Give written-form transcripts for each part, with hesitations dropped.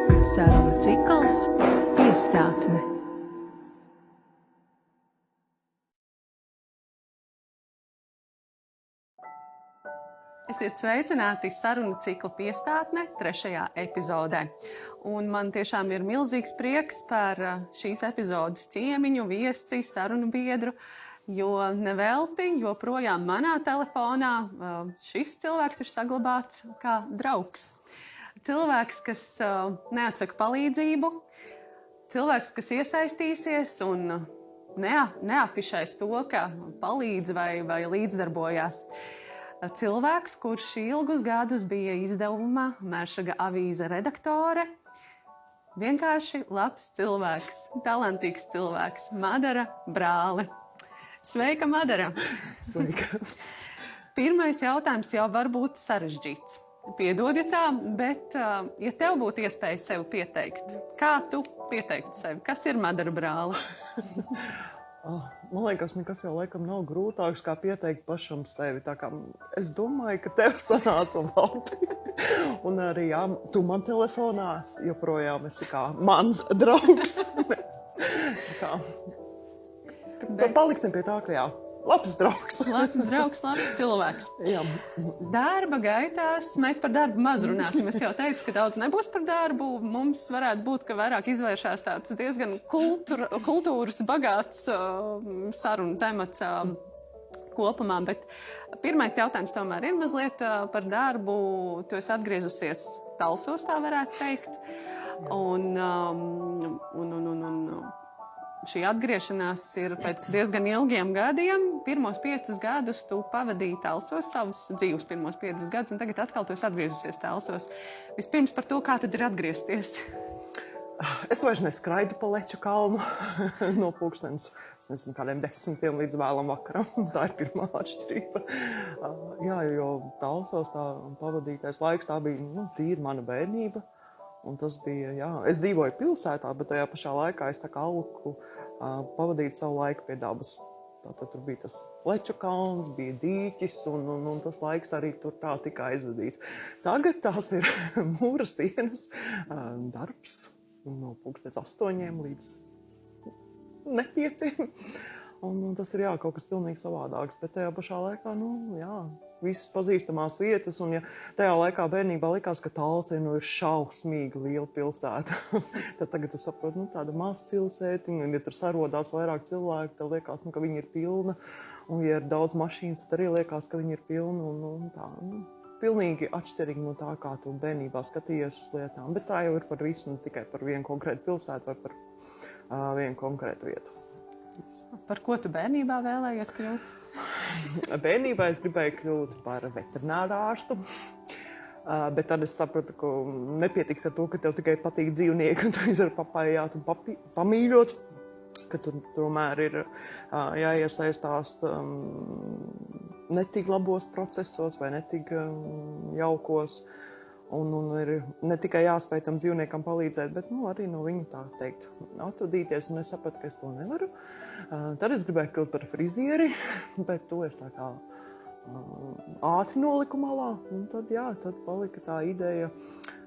Sarunu cikls Piestātne. Esiet sveicināti sarunu cikla Piestātne 3. epizodē. Un man tiešām ir milzīgs prieks par šīs epizodes ciemiņu, viesi, sarunu biedru, jo nevelti joprojām manā telefonā šis cilvēks ir saglabāts kā draugs. Cilvēks, kas neatsaka palīdzību, cilvēks, kas iesaistīsies un neafišēs to, ka palīdz vai līdzdarbojās. Cilvēks, kurš ilgus gadus bija izdevuma Mēršaga avīze redaktore, vienkārši labs cilvēks, talantīgs cilvēks, Madara Brāle. Sveika, Madara! Sveika! Pirmais jautājums jau var būt sarežģīts. Piedod, ja tā, bet ja tev būtu iespēja sevi pieteikt, kā tu pieteiktu sevi? Kas ir Madara Brāle? Man liekas, nekas jau laikam nav grūtāks, kā pieteikt pašam sevi. Tā kā es domāju, ka tev sanāca labi. Un arī, jā, tu man telefonā joprojām esi kā mans draugs. Paliksim pie tā, ka jā. Labs draugs. Labs draugs, labs cilvēks. Jā. Darba gaitās, mēs par darbu maz runāsim. Es jau teicu, ka daudz nebūs par darbu. Mums varētu būt, ka vairāk izvēršās tāds diezgan kultūras bagāts sarunu temats kopumā. Bet pirmais jautājums tomēr ir mazliet par darbu. Tu esi atgriezusies Talsos, tā varētu teikt. Šī atgriešanās ir pēc diezgan ilgiem gadiem. Pirmos 5 gadus tu pavadīji Talsos, savus dzīves pirmos 5 gadus, un tagad atkal tu esi atgriezusies Talsos. Vispirms par to, kā tad ir atgriezties? Es vairs neskraidu pa Leču kalnu no pulkstens, nezinu, kādiem 10 līdz vēlam vakaram. Tā ir pirmā atšķirība. Jā, jo Talsos tā pavadītais laiks, tā bija tīri mana bērnība. Un tas bija, jā, es dzīvoju pilsētā, bet tajā pašā laikā es tā kā alku pavadītu savu laiku pie dabas. Tātad tur bija tas Leču kalns, bija dīķis, un tas laiks arī tur tā tika aizvadīts. Tagad tās ir mūra sienas darbs no pulkstens 8 līdz 5. Un tas ir, jā, kaut kas pilnīgi savādāks, bet tajā pašā laikā, jā, visas pazīstamās vietas, un ja tajā laikā bērnībā likās, ka Talsa ir šausmīgi liela pilsēta, tad tagad tu saproti, tāda maz pilsētiņa, un ja tur sarodās vairāk cilvēku, tad liekas, ka viņi ir pilna, un ja ir daudz mašīnas, tad arī liekas, ka viņi ir pilna, un tā, pilnīgi atšķirīgi no tā, kā tu bērnībā skatījies uz lietām, bet tā jau ir par visu, ne tikai par vienu konkrētu pilsētu vai par vienu konkrētu vietu. Par ko tu bērnībā vēlējies kļūt? Bērnībā es gribēju kļūt par veterināru ārstu, bet tad es sapratu, ka nepietiks ar to, ka tev tikai patīk dzīvnieki un tu vari papājāt un pamīļot, ka tur tomēr ir jāiesaistās netik labos procesos vai netik jaukos. Un ir ne tikai jāspēj tam dzīvniekam palīdzēt, bet arī no viņu tā teikt atvadīties, un es sapratu, ka es to nevaru. Tad es gribēju kļūt par frizieri, bet to es tā kā ātri noliku malā. Un tad palika tā ideja,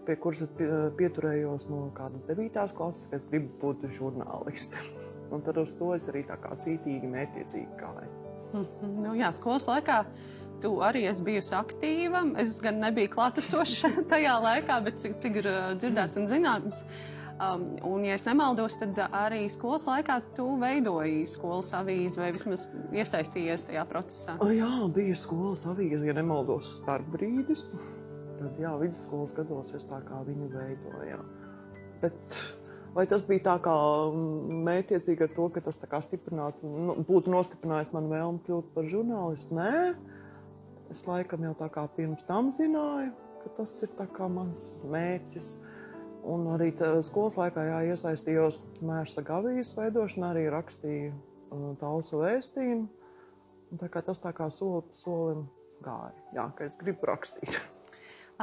pie kuras es pieturējos no kādas 9. klases, ka es gribu būt žurnāliste. Un tad uz to es arī tā kā cītīgi, mērķiecīgi gāju. Jā, skolas laikā tu arī esi bijusi aktīva. Es gan nebiju klātesoša tajā laikā, bet cik ir dzirdēts un zināms. Un, ja es nemaldos, tad arī skolas laikā tu veidoji skolas avīzi vai vismaz iesaistījies tajā procesā. Jā, bija skolas avīze, ja nemaldos, Starpbrīdis. Tad, jā, vidusskolas gados es tā kā viņu veidoju. Bet vai tas bija tā kā mērķiecīgi ar to, ka tas tā kā būtu nostiprinājis man vēlmi kļūt par žurnālistu? Nē. Es laikam jau tā kā pirms tam zināju, ka tas ir tā kā mans mērķis. Un arī skolas laikā iesaistījos Mēršaga avīzes veidošanā, arī rakstīju Talsu vēstījumu. Un tā kā tas tā kā soli pa solim gāja. Jā, ka es gribu rakstīt.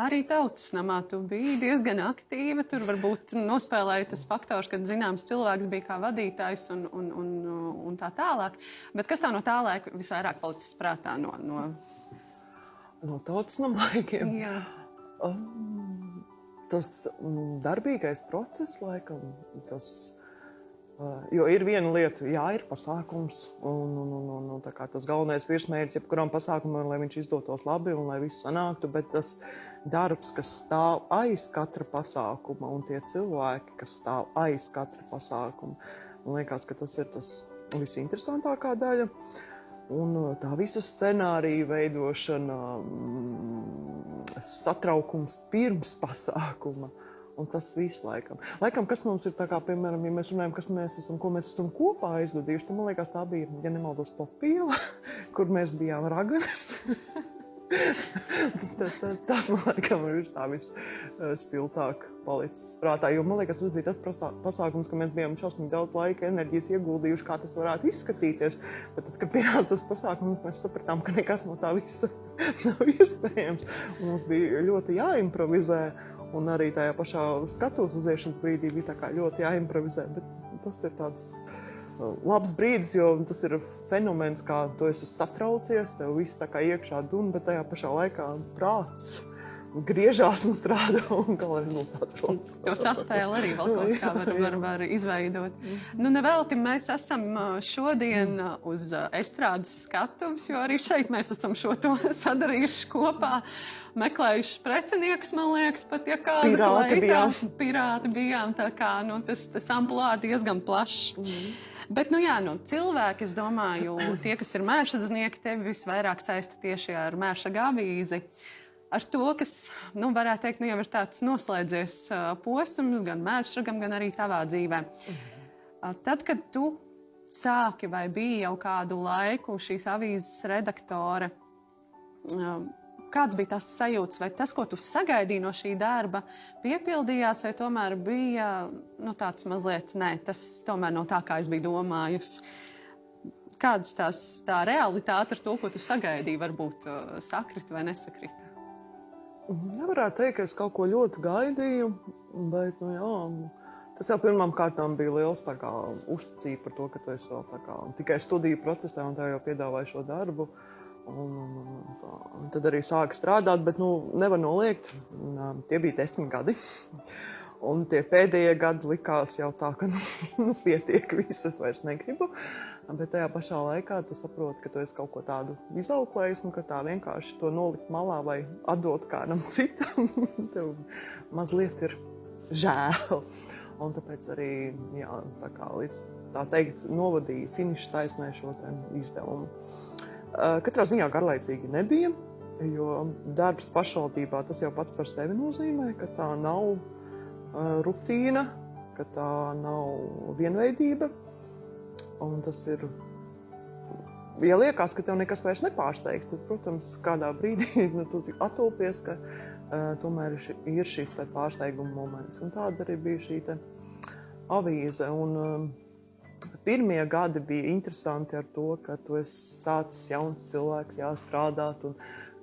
Arī Tautas namā tu biji diezgan aktīva. Tur varbūt nospēlēja tas faktors, ka zināms cilvēks bija kā vadītājs un tā tālāk. Bet kas tev no tā laika visvairāk palicis prātā No Tautas nama laikiem? Jā. tas darbīgais process, laikam, jo ir viena lieta, ir pasākums, un tā kā tas galvenais virsmērķis jebkuram pasākumam, lai viņš izdotos labi un lai viss sanāktu, bet tas darbs, kas stāv aiz katra pasākuma un tie cilvēki, kas stāv aiz katra pasākuma, man liekas, ka tas ir tas visinteresantākā daļa. Un tā visa scenārija veidošana, satraukums pirms pasākuma. Un tas viss laikam. Kas mums ir tā kā, piemēram, ja mēs runājam, ko mēs esam kopā aizvadījuši, tad man liekas, tā bija, ja nemaldos, Popiela, kur mēs bijām raganas. Tas man laikam ir tā visspilgtāk palicis prātā, jo man liekas, tas bija tas pasākums, ka mēs bijām šausmīgi daudz laika, enerģijas ieguldījuši, kā tas varētu izskatīties. Bet tad, kad pienāca tas pasākums, mēs sapratām, ka nekas no tā visa nav iespējams. Un mums bija ļoti jāimprovizē, un arī tajā pašā skatuves uziešanas brīdī bija tā kā ļoti jāimprovizē. Bet tas ir tāds labs brīdis, jo tas ir fenomens, kā tu esi satraucies, tev viss tā kā iekšā dun, bet tajā pašā laikā prāts griežās un strādā, un gala rezultāts rodas. To saspēli arī vēl kaut kā var izveidot. Nu, nevelti mēs esam šodien uz estrādes skatuves, jo arī šeit mēs esam šo to sadarījuši kopā. Meklējuši preciniekus, man liekas, pat ja kāza kleitās. Pirāti bijām, tā kā tas amplāri diezgan plašs. Bet, cilvēki, es domāju, tie, kas ir mēršadznieki, tevi visvairāk saista tieši ar mēršaga avīzi. Ar to, kas, varētu teikt, jau ir tāds noslēdzies posms gan mēršragam, gan arī tavā dzīvē. Tad, kad tu sāki vai biji jau kādu laiku šīs avīzes redaktore, kāds bija tas sajūts, vai tas, ko tu sagaidīji no šī darba, piepildījās, vai tomēr bija tāds mazliet, tas tomēr nav tā, kā es biju domājusi. Kādas tā realitāte ar to, ko tu sagaidīji, varbūt sakrita vai nesakrita? Nevarētu teikt, ka es kaut ko ļoti gaidīju, bet, tas jau pirmām kārtām bija liels uzticība par to, ka tu esi vēl tikai studiju procesā un tev jau piedāvāja šo darbu. Un tad arī sāka strādāt, bet nevar noliegt, tie bija 10 gadi. Un tie pēdējie gadi likās jau tā, ka pietiek, viss es vairs negribu. Bet tajā pašā laikā tu saproti, ka tu esi kaut ko tādu izauklējis, ka tā vienkārši to nolikt malā vai atdot kādam citam, tev mazliet ir žēl. Un tāpēc arī, līdz tā teikt, novadīja finiša taisnē šo izdevumu. Katrā ziņā garlaicīgi nebija, jo darbs pašvaldībā tas jau pats par sevi nozīmē, ka tā nav rutīna, ka tā nav vienveidība. Un tas ir, ja liekas, ka tev nekas vairs nepārsteigs, tad, protams, kādā brīdī tu attopies, ka tomēr ir šis pārsteiguma moments. Un tāda arī bija šī avīze. Un pirmie gadi bija interesanti ar to, ka tu esi sācis jauns cilvēks, strādāt, un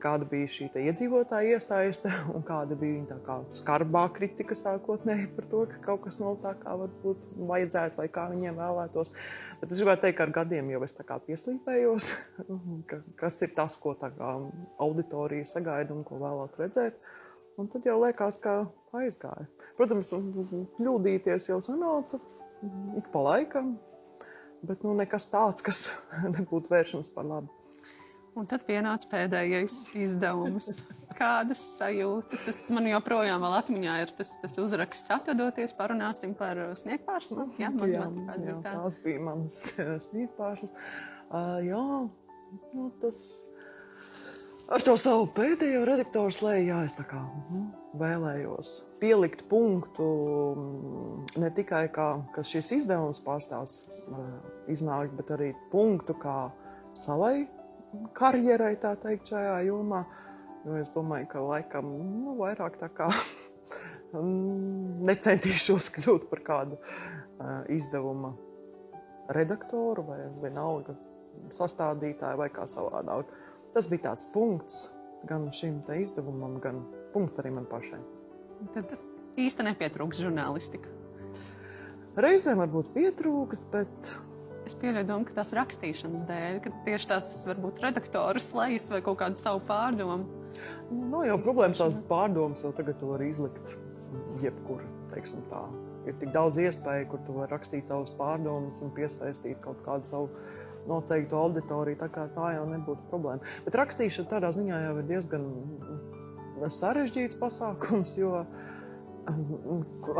kāda bija šī iedzīvotāja iesaiste, un kāda bija viņa tā kā skarbā kritika sākotnēji par to, ka kaut kas nav tā, kā varbūt vajadzētu, vai kā viņiem vēlētos. Bet es gribētu teikt, ka ar gadiem jau es tā kā pieslīpējos, kas ir tas, ko tā kā auditorija sagaida un ko vēlās redzēt. Un tad jau liekas, ka aizgāja. Protams, kļūdīties jau sanāca ik pa laikam, bet nekas tāds, kas nebūtu vēršams par labu. Un tad pienāca pēdējais izdevums. Kādas sajūtas? Man joprojām vēl atmiņā ir tas uzraksts atvadoties, parunāsim par sniegpārslu. Jā, tās bija manas sniegpārslas. Tas ar to savu pēdējo redaktoru slēju, es tā kā vēlējos pielikt punktu ne tikai kā šis izdevums pārstāvs iznākt, bet arī punktu kā savai karjerai, tā teikt, šajā jomā. Jo es domāju, ka laikam vairāk tā kā necentīšos kļūt par kādu izdevuma redaktoru vai vienalga sastādītāju vai kā savādāk. Tas bija tāds punkts gan šim te izdevumam, gan punkts arī man pašai. Tad īsti nepietrūks žurnālistika? Reizēm varbūt pietrūks, bet es pieļauju domu, ka tās rakstīšanas dēļ, ka tieši tās varbūt redaktoru slejas vai kaut kādu savu pārdomu. Jau problēmas tās pārdomas jau tagad to var izlikt jebkur, teiksim tā. Ir tik daudz iespēju, kur tu vari rakstīt savus pārdomas un piesaistīt kaut kādu savu noteiktu auditoriju, tā kā tā jau nebūtu problēma. Bet rakstīšana tādā ziņā jau ir diezgan sarežģīts pasākums, jo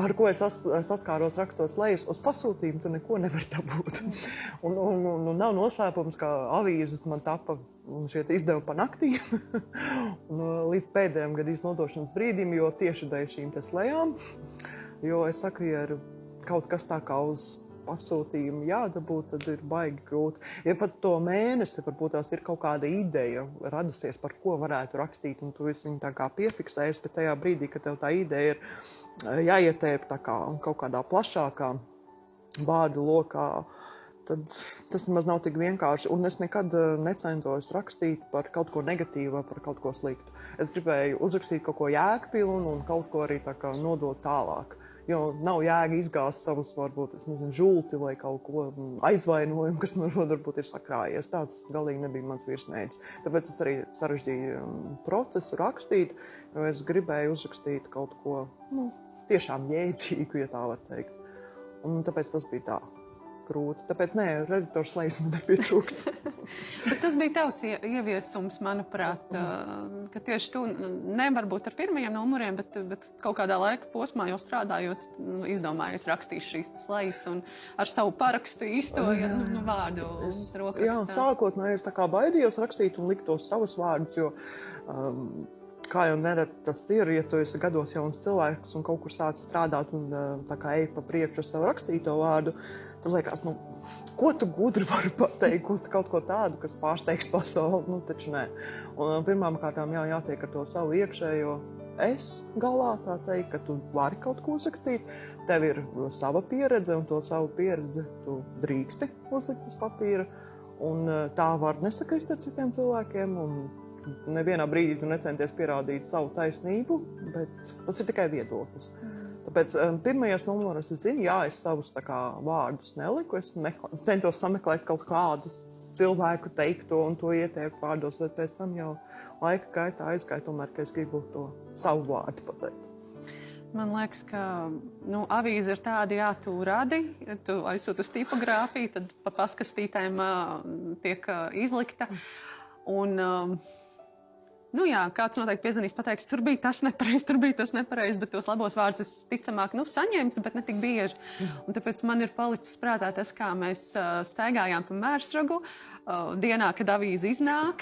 ar ko es saskāros rakstot slejas, uz pasūtījumu tu neko nevari dabūt. Un nav noslēpums, ka avīzes man tapa šie izdevumi pa naktīm līdz pēdējiem gadīs nodošanas brīdim, jo tieši dēļ šīm te slejām. Jo es saku, ja ir kaut kas tā kā uz pasūtījumu jādabūt, tad ir baigi grūti. Ja pat to mēnesi, varbūt tās ir kaut kāda ideja radusies, par ko varētu rakstīt, un tu esi viņu tā kā piefiksējis, bet tajā brīdī, kad tev tā ideja ir jāietērp tā kā kaut kādā plašākā vārdu lokā, tad tas maz nav tik vienkārši. Un es nekad necentos rakstīt par kaut ko negatīvu vai par kaut ko sliktu. Es gribēju uzrakstīt kaut ko jēgpilnu un kaut ko arī tā kā nodot tālāk. Jo nav jēga izgāzt savus, varbūt, es nezinu, žulti vai kaut ko aizvainojumu, kas man varbūt ir sakrājies. Tāds galīgi nebija mans virsmērķis. Tāpēc es arī sarežģīju procesu rakstīt, jo es gribēju uzrakstīt kaut ko, tiešām jēdzīgu, ja tā var teikt. Un tāpēc tas bija tā grūti. Tāpēc, redaktora slejas man nepietrūkst. Bet tas bija tavs ieviesums, manuprāt, ka tieši tu nevarbūt ar pirmajiem numuriem, bet kaut kādā laika posmā jau strādājot, izdomājies rakstīt šīs slejas un ar savu parakstu īstoja vārdu rokrakstā. Jā, sākotnēji es tā kā baidījos rakstīt un likt tos savus vārdus, jo kā jau nereti tas ir, ja tu esi gados jauns cilvēks un kaut kur sāc strādāt un tā kā ej pa priekšu ar savu rakstīto vārdu, tad liekas, ko tu gudri vari pateikt, kaut ko tādu, kas pārsteigs pasauli, taču nē. Un pirmām kārtām jātiek ar to savu iekšējo es galā, tā teikt, ka tu vari kaut ko uzrakstīt, tev ir sava pieredze un to savu pieredzi tu drīksti uzlikt uz papīra, un tā var nesakrist ar citiem cilvēkiem, un nevienā brīdī tu necenties pierādīt savu taisnību, bet tas ir tikai viedoklis. Tāpēc pirmajos numuros es zinu, es savus tā kā vārdus neliku, es centos sameklēt kaut kādus cilvēku teikto un to ieteikt vārdos, bet pēc tam jau laika gaitā aizgāja tomēr, ka es gribu to savu vārdu pateikt. Man liekas, ka avīze ir tāda, tu radi, tu aizsūti uz tipogrāfiju, tad pa paskastītēm tiek izlikta. Un, kāds noteikti piezvanīs, pateiks, tur bija tas nepareizi, bet tos labos vārdus es ticamāk saņēmu, bet ne tik bieži. Un tāpēc man ir palicis prātā tas, kā mēs staigājām pa Mērsragu dienā, kad avīze iznāk,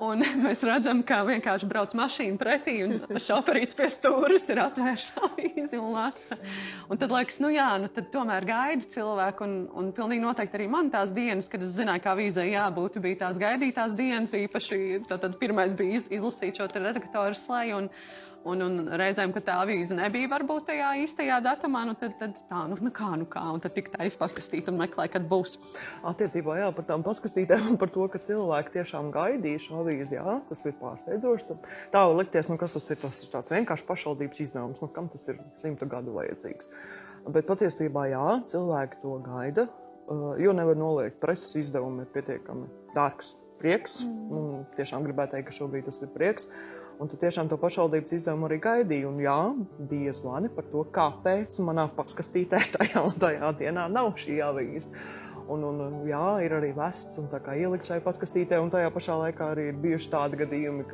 un mēs redzam, kā vienkārši brauc mašīna pretī, un šoferīts pie stūres ir atvērs avīzi un lasa. Un tad liekas, tad tomēr gaida cilvēku, un pilnīgi noteikti arī man tās dienas, kad es zināju, kā avīzē jābūt, bija tās gaidītās dienas, īpaši tad pirmais bija izlasīt šo redaktoru sleju, un reizēm, kad tā avīze nebija varbūt tajā īstajā datumā, tad tā, kā, un tad tik tā paskastīt un meklē, kad būs. Attiecībā, par tām paskastītēm un par to, ka cilvēki tiešām gaidīja šo avīzi, tas ir pārsteidzoši. Tā var likties, kas tas ir tāds vienkārši pašvaldības izdevums, kam tas ir 100 gadu vajadzīgs. Bet patiesībā, cilvēki to gaida, jo nevar noliegt, preses izdevumi ir pietiekami dārgs prieks, un tiešām gribētu teikt, ka šobrīd tas ir prieks, un tad tiešām to pašvaldības izdevumu arī gaidīju, un bija zvani par to, kāpēc manā paskastītē tajā un tajā dienā nav šī avīze. Un ir arī vests un tā kā ielikt šai paskastītē, un tajā pašā laikā arī ir bijuši tādi gadījumi,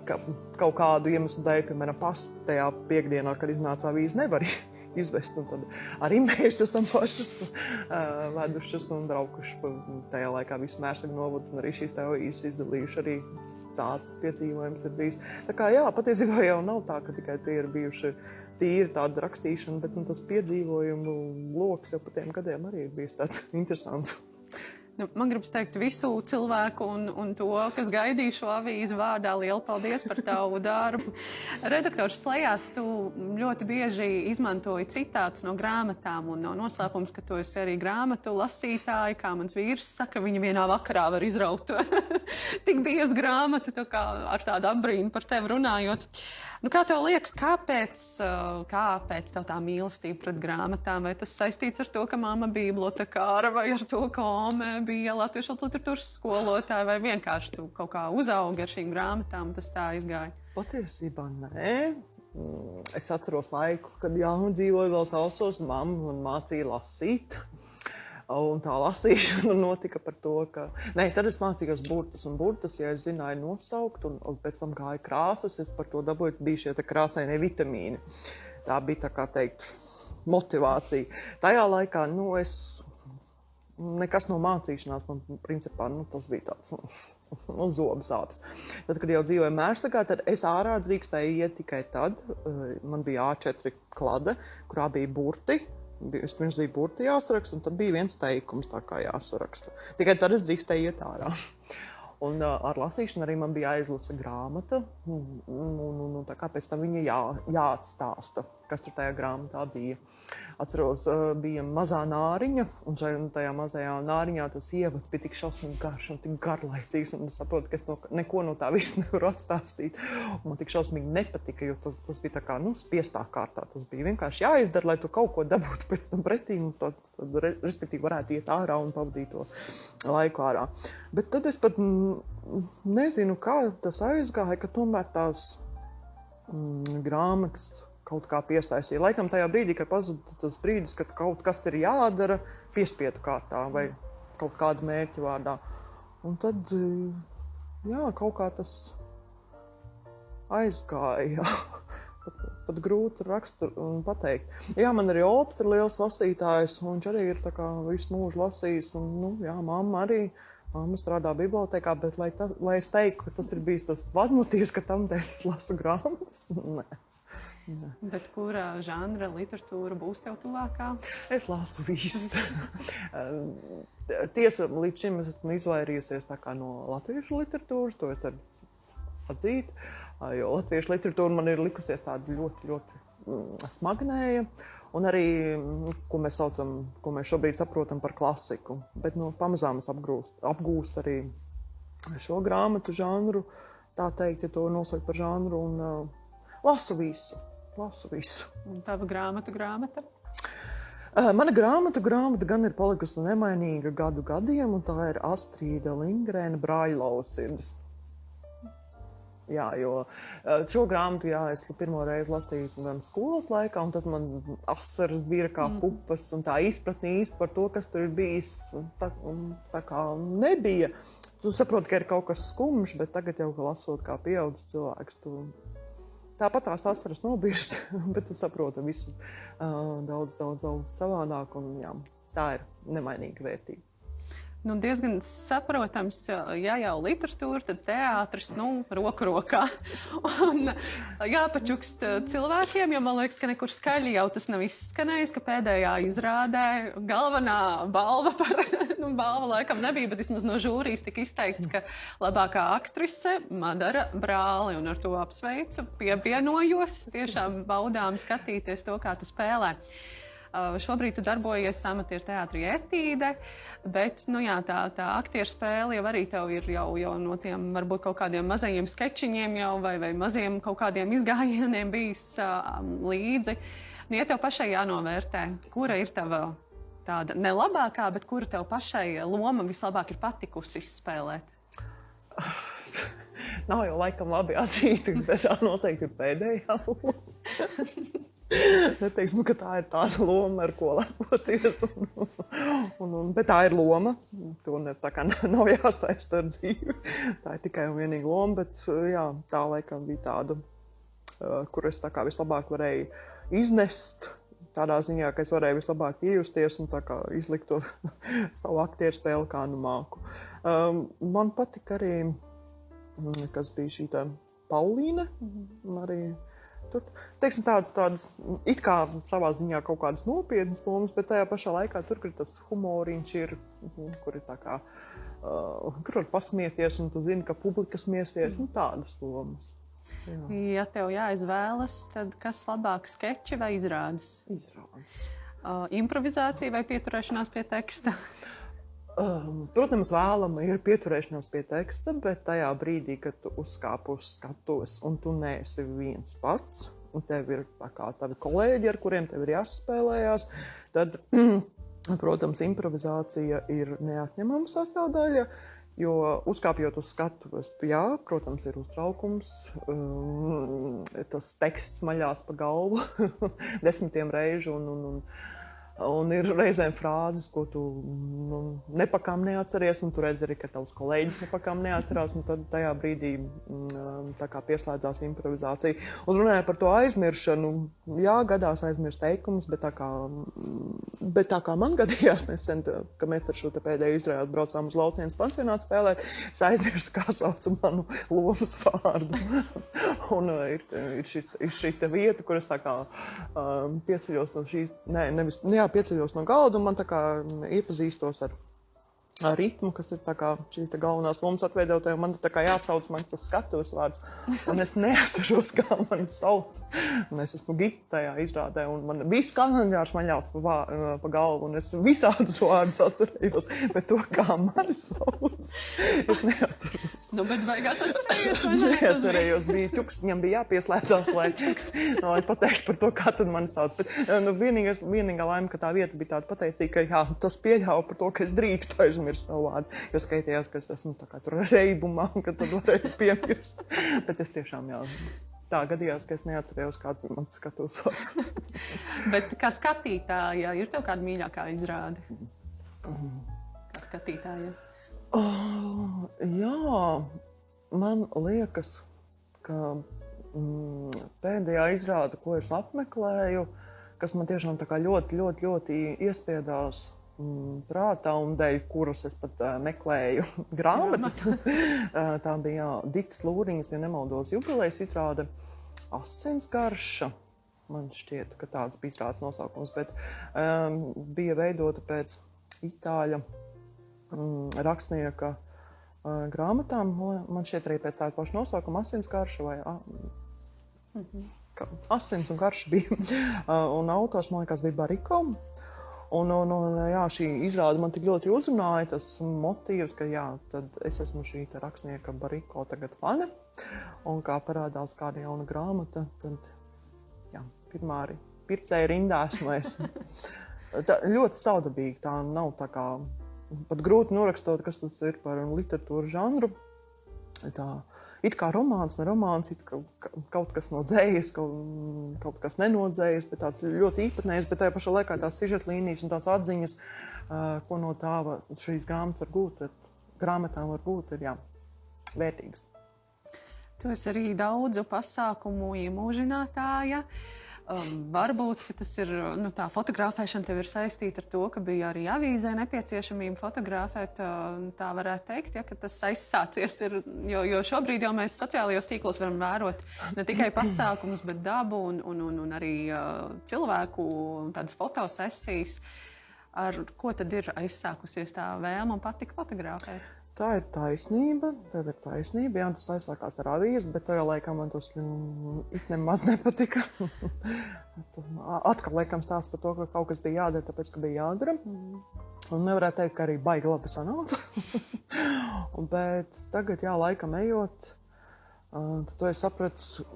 ka kaut kādu iemeslu dēļ, piemēram, pasts tajā piekdienā, kad iznāca avīze, nevar izvest, un tad arī mēs esam pašas vedušas un braukuši tajā laikā visu Mērsagu novadu, un arī šīs avīzes izdalījuši arī tāds piedzīvojums ir bijis. Tā kā patiesībā jau nav tā, ka tikai tie ir bijuši tīri tāda rakstīšana, bet tas piedzīvojumu loks jau pa tiem gadiem arī ir bijis tāds interesants. Man gribas teikt visu cilvēku un to, kas gaidīja šo avīzi vārdā. Lielu paldies par tavu darbu. Redaktors slejās tu ļoti bieži izmantoji citātus no grāmatām un nav noslēpums, ka tu esi arī grāmatu lasītāji, kā mans vīrs saka, viņa vienā vakarā var izraut tik biezu grāmatu, tā kā ar tādu apbrīnu par tevi runājot. Kā tev liekas, kāpēc tev tā mīlestība pret grāmatām? Vai tas saistīts ar to, ka mamma bija bibliotekāra, vai ar to, ka ome bija latviešu literatūras skolotāja, vai vienkārši tu kaut kā uzaugi ar šīm grāmatām, tas tā izgāja? Patiesībā nē. es atceros laiku, kad dzīvoju vēl Talsos, un mamma man mācīja lasīt. Un tā lasīšana notika par to, ka... Nē, tad es mācījos burtus, un burtus, ja es zināju nosaukt, un pēc tam gāju krāsas, es par to dabūju, bija šie krāsainie vitamīni. Tā bija, tā kā teikt, motivācija. Tajā laikā, nekas no mācīšanās, man principā, tas bija tāds, zobu sāpes. Tad, kad jau dzīvoju Mērsagā, tad es ārā drīkstēju iet tikai tad. Man bija A4 klade, kurā bija burti. Vispirms bija burti jāsaraksta, un tad bija viens teikums tā kā jāsaraksta. Tikai tad es drīkstēju iet ārā. Un ar lasīšanu arī man bija jāizlasa grāmata, un tā kā pēc tam viņa jāatstāsta, kas tur tajā grāmatā bija. Atceros, bija mazā nāriņa, un tajā mazajā nāriņā tas ievads bija tik šausmīgi garš un tik garlaicīgs, un es saprotu, ka es neko no tā visu nevaru atstāstīt. Un man tik šausmīgi nepatika, jo tas bija tā kā, spiestā kārtā. Tas bija vienkārši jāizdara, lai tu kaut ko dabūtu pēc tam pretī, un tad respektīvi varētu iet ārā un pavadīt to laiku ārā. Bet tad es pat nezinu, kā tas aizgāja, ka tomēr tās grāmatas kaut kā piestaisīja. Laikam tajā brīdī, kad pazuda tas brīdis, kad kaut kas ir jādara piespiedu kārtā vai kaut kādu mērķu vārdā. Un tad, kaut kā tas aizgāja. Pat grūti pateikt. Jā, man arī ops ir liels lasītājs, un viņš arī ir tā kā visu mūžu lasījis, un, mamma arī. Mamma strādā bibliotēkā, bet lai es teiktu, ka tas ir bijis tas vadmotīvs, ka tamdēļ es lasu grāmatas, nē. Bet kura žanra literatūra būs tev tuvākā? Es lasu visu. Tiesa, līdz šim es esmu izvairījusies tā kā no latviešu literatūras, to es varu atzīt, jo latviešu literatūra man ir likusies tāda ļoti, ļoti smagnēja, un arī, ko mēs šobrīd saprotam par klasiku. Bet pamazām es apgūstu arī šo grāmatu žanru, tā teikt, ja to nosaukt par žanru, un lasu visu. Un tava grāmata? Mana grāmata gan ir palikusi nemainīga gadiem, un tā ir Astrīda Lindgrēna Brailova sirds. Jā, jo šo grāmatu, es pirmo reizi lasīju gan skolas laikā, un tad man asaras bira kā pupas, un tā izpratne par to, kas tur ir bijis, tā kā nebija. Tu saproti, ka ir kaut kas skumjš, bet tagad jau, lasot kā pieaudzis cilvēks, tāpat tās asaras nobirst, bet tu saproti visu daudz savādāk, un tā ir nemainīga vērtība. Diezgan saprotams, ja jau literatūra, tad teātris, roku rokā. Un jāpačukst cilvēkiem, jo man liekas, ka nekur skaļi jau tas nav izskanējis, ka pēdējā izrādē galvenā balva balva laikam nebija, bet vismaz no žūrijas tika izteikts, ka labākā aktrise Madara Brāli, un ar to apsveicu, pievienojos, tiešām baudām skatīties to, kā tu spēlē. Šobrīd tu darbojies amatieru teātrī Etīde, bet tā aktieru spēle jau arī tev ir jau no tiem varbūt kaut kādiem mazajiem skečiņiem jau vai maziem kaut kādiem izgājieniem bijis līdzi. Ja tev pašai jānovērtē, kura ir tava tāda nelabākā, bet kura tev pašai loma vislabāk ir patikusi izspēlēt? Nav jau laikam labi atzīt, bet tā noteikti ir pēdējā loma. Neteiksim, ka tā ir tāda loma, ar ko lepoties, bet tā ir loma, to tā kā nav jāsaista ar dzīvi, tā ir tikai un vienīgi loma, bet tā laikam bija tāda, kur es tā kā vislabāk varēju iznest, tādā ziņā, ka es varēju vislabāk iejusties un tā kā izlikt to savu aktieru spēli, kā māku. Man patika arī, kas bija šī tā Paulīne, arī tur, teiksim, tādas it kā savā ziņā kaut kādas nopietnas lomas, bet tajā pašā laikā tur, kur tas humoriņš ir, kur ir tā kā, kur var pasmieties, un tu zini, ka publika smiesies, tādas lomas. Jā. Ja tev jāizvēlas, tad kas labāk, skeči vai izrādes? Izrādes. Improvizācija vai pieturēšanās pie teksta? Protams, vēlama ir pieturēšanās pie teksta, bet tajā brīdī, kad tu uzkāp uz skatuves un tu neesi viens pats, un tev ir tā kā tavi kolēģi, ar kuriem tev ir jāspēlējās, tad, protams, improvizācija ir neatņemama sastāvdaļa, Jo uzkāpjot uz skatuves, jā, protams, ir uztraukums. Tas teksts maļās pa galvu 10 reižu un ir reizēm frāzes, ko tu nepakām neatceries, un tu redzi arī, ka tavs kolēģis nepakām neatcerās, un tad tajā brīdī tā kā pieslēdzās improvizācija. Un runāja par to aizmiršanu, jā, gadās aizmirst teikumus, bet tā kā man gadījās nesen, ka mēs ar šo te pēdējo izrādi braucām uz Laucienas pansionātu spēlēt, es aizmirstu, kā saucu manu lomas vārdu. Un ir šī vieta, kur es tā kā pieceļos no šīs, pieceļos no galda un man tā kā iepazīstos ar ritmu, kas ir tā kā šīs te galvenās lomas atveidotāji, un man tā kā jāsauc mans tas skatuves vārds, un es neatceros, kā mani sauc. Un es esmu Gita tajā izrādē, un man viss kalendārs maļās pa galvu, un es visādus vārdus atcerējos, bet to, kā mani sauc, es neatceros. Nu, bet beigās atcerējos, vai ne? Neatcerējos, bija ķuks, viņam bija jāpieslēdās, lai čeks, lai pateikt par to, kā tad mani sauc. Bet vienīgā laime, ka tā vieta bija tāda pateicīga, ka jā, tas pieļauj par to, ka es drīkstu aizmirst savu vārdu, jo skaitījās, ka es esmu tā kā tur reibumā, un ka tad varēju piemirst. Bet es tiešām, jā, tā gadījās, ka es neatcerējos, kāds bija mans skatuves vārds. Bet kā skatītāja, ir tev kāda mīļākā izrāde? Kā skatītāja? Jā, man liekas, ka pēdējā izrāde, ko es apmeklēju, kas man tiešām tā kā ļoti iespiedās prātā un dēļ, kuras es pat meklēju grāmatas. Tā bija Ditas Lūriņas, ja nemaldos, jubilejas izrāde Asinsgarša. Man šķiet, ka tāds bija izrādes nosaukums, bet bija veidota pēc itāļa rakstnieka grāmatām. Man šķiet arī pēc tāda paša nosaukuma Asinsgarša vai Asins un karša bija. Un autors, man liekas, bija Bariko. Un jā, šī izrāde man tik ļoti uzrunāja, tas motīvs, ka jā, tad es esmu šī rakstnieka Bariko tagad fane. Un kā parādās kāda jauna grāmata, tad jā, pirmā arī pircēja rindā esmu es. Tā ļoti saudabīgi, tā nav tā kā, pat grūti norakstot, kas tas ir par literatūru žanru. Tā, it kā romāns, ne romāns, it kaut kas no dzējas, kaut kas nenodzējas, bet tāds ļoti īpatnējs, bet tajā pašā laikā tās sižetlīnijas un tās atziņas, ko no tā šīs grāmatām var būt, ir jā, vērtīgas. Tu esi arī daudzu pasākumu iemūžinātāja. Varbūt, ka tas ir, tā fotografēšana tev ir saistīta ar to, ka bija arī avīzē nepieciešamība fotografēt, tā varētu teikt, ja, ka tas aizsācies ir, jo šobrīd jau mēs sociālajos tīklos varam vērot ne tikai pasākumus, bet dabu un arī cilvēku tādas fotosesijas, ar ko tad ir aizsākusies tā vēlme un patika fotografēt? Tā ir taisnība, jā, tas aizsākās ar avīzi, bet tajā laikā man tas it nemaz nepatika. Atkal laikam stāsts par to, ka kaut kas bija jādara, tāpēc, ka bija jādara. Un nevarētu teikt, ka arī baigi labi sanāca. Bet tagad, jā, laikam ejot, tad es sapratu,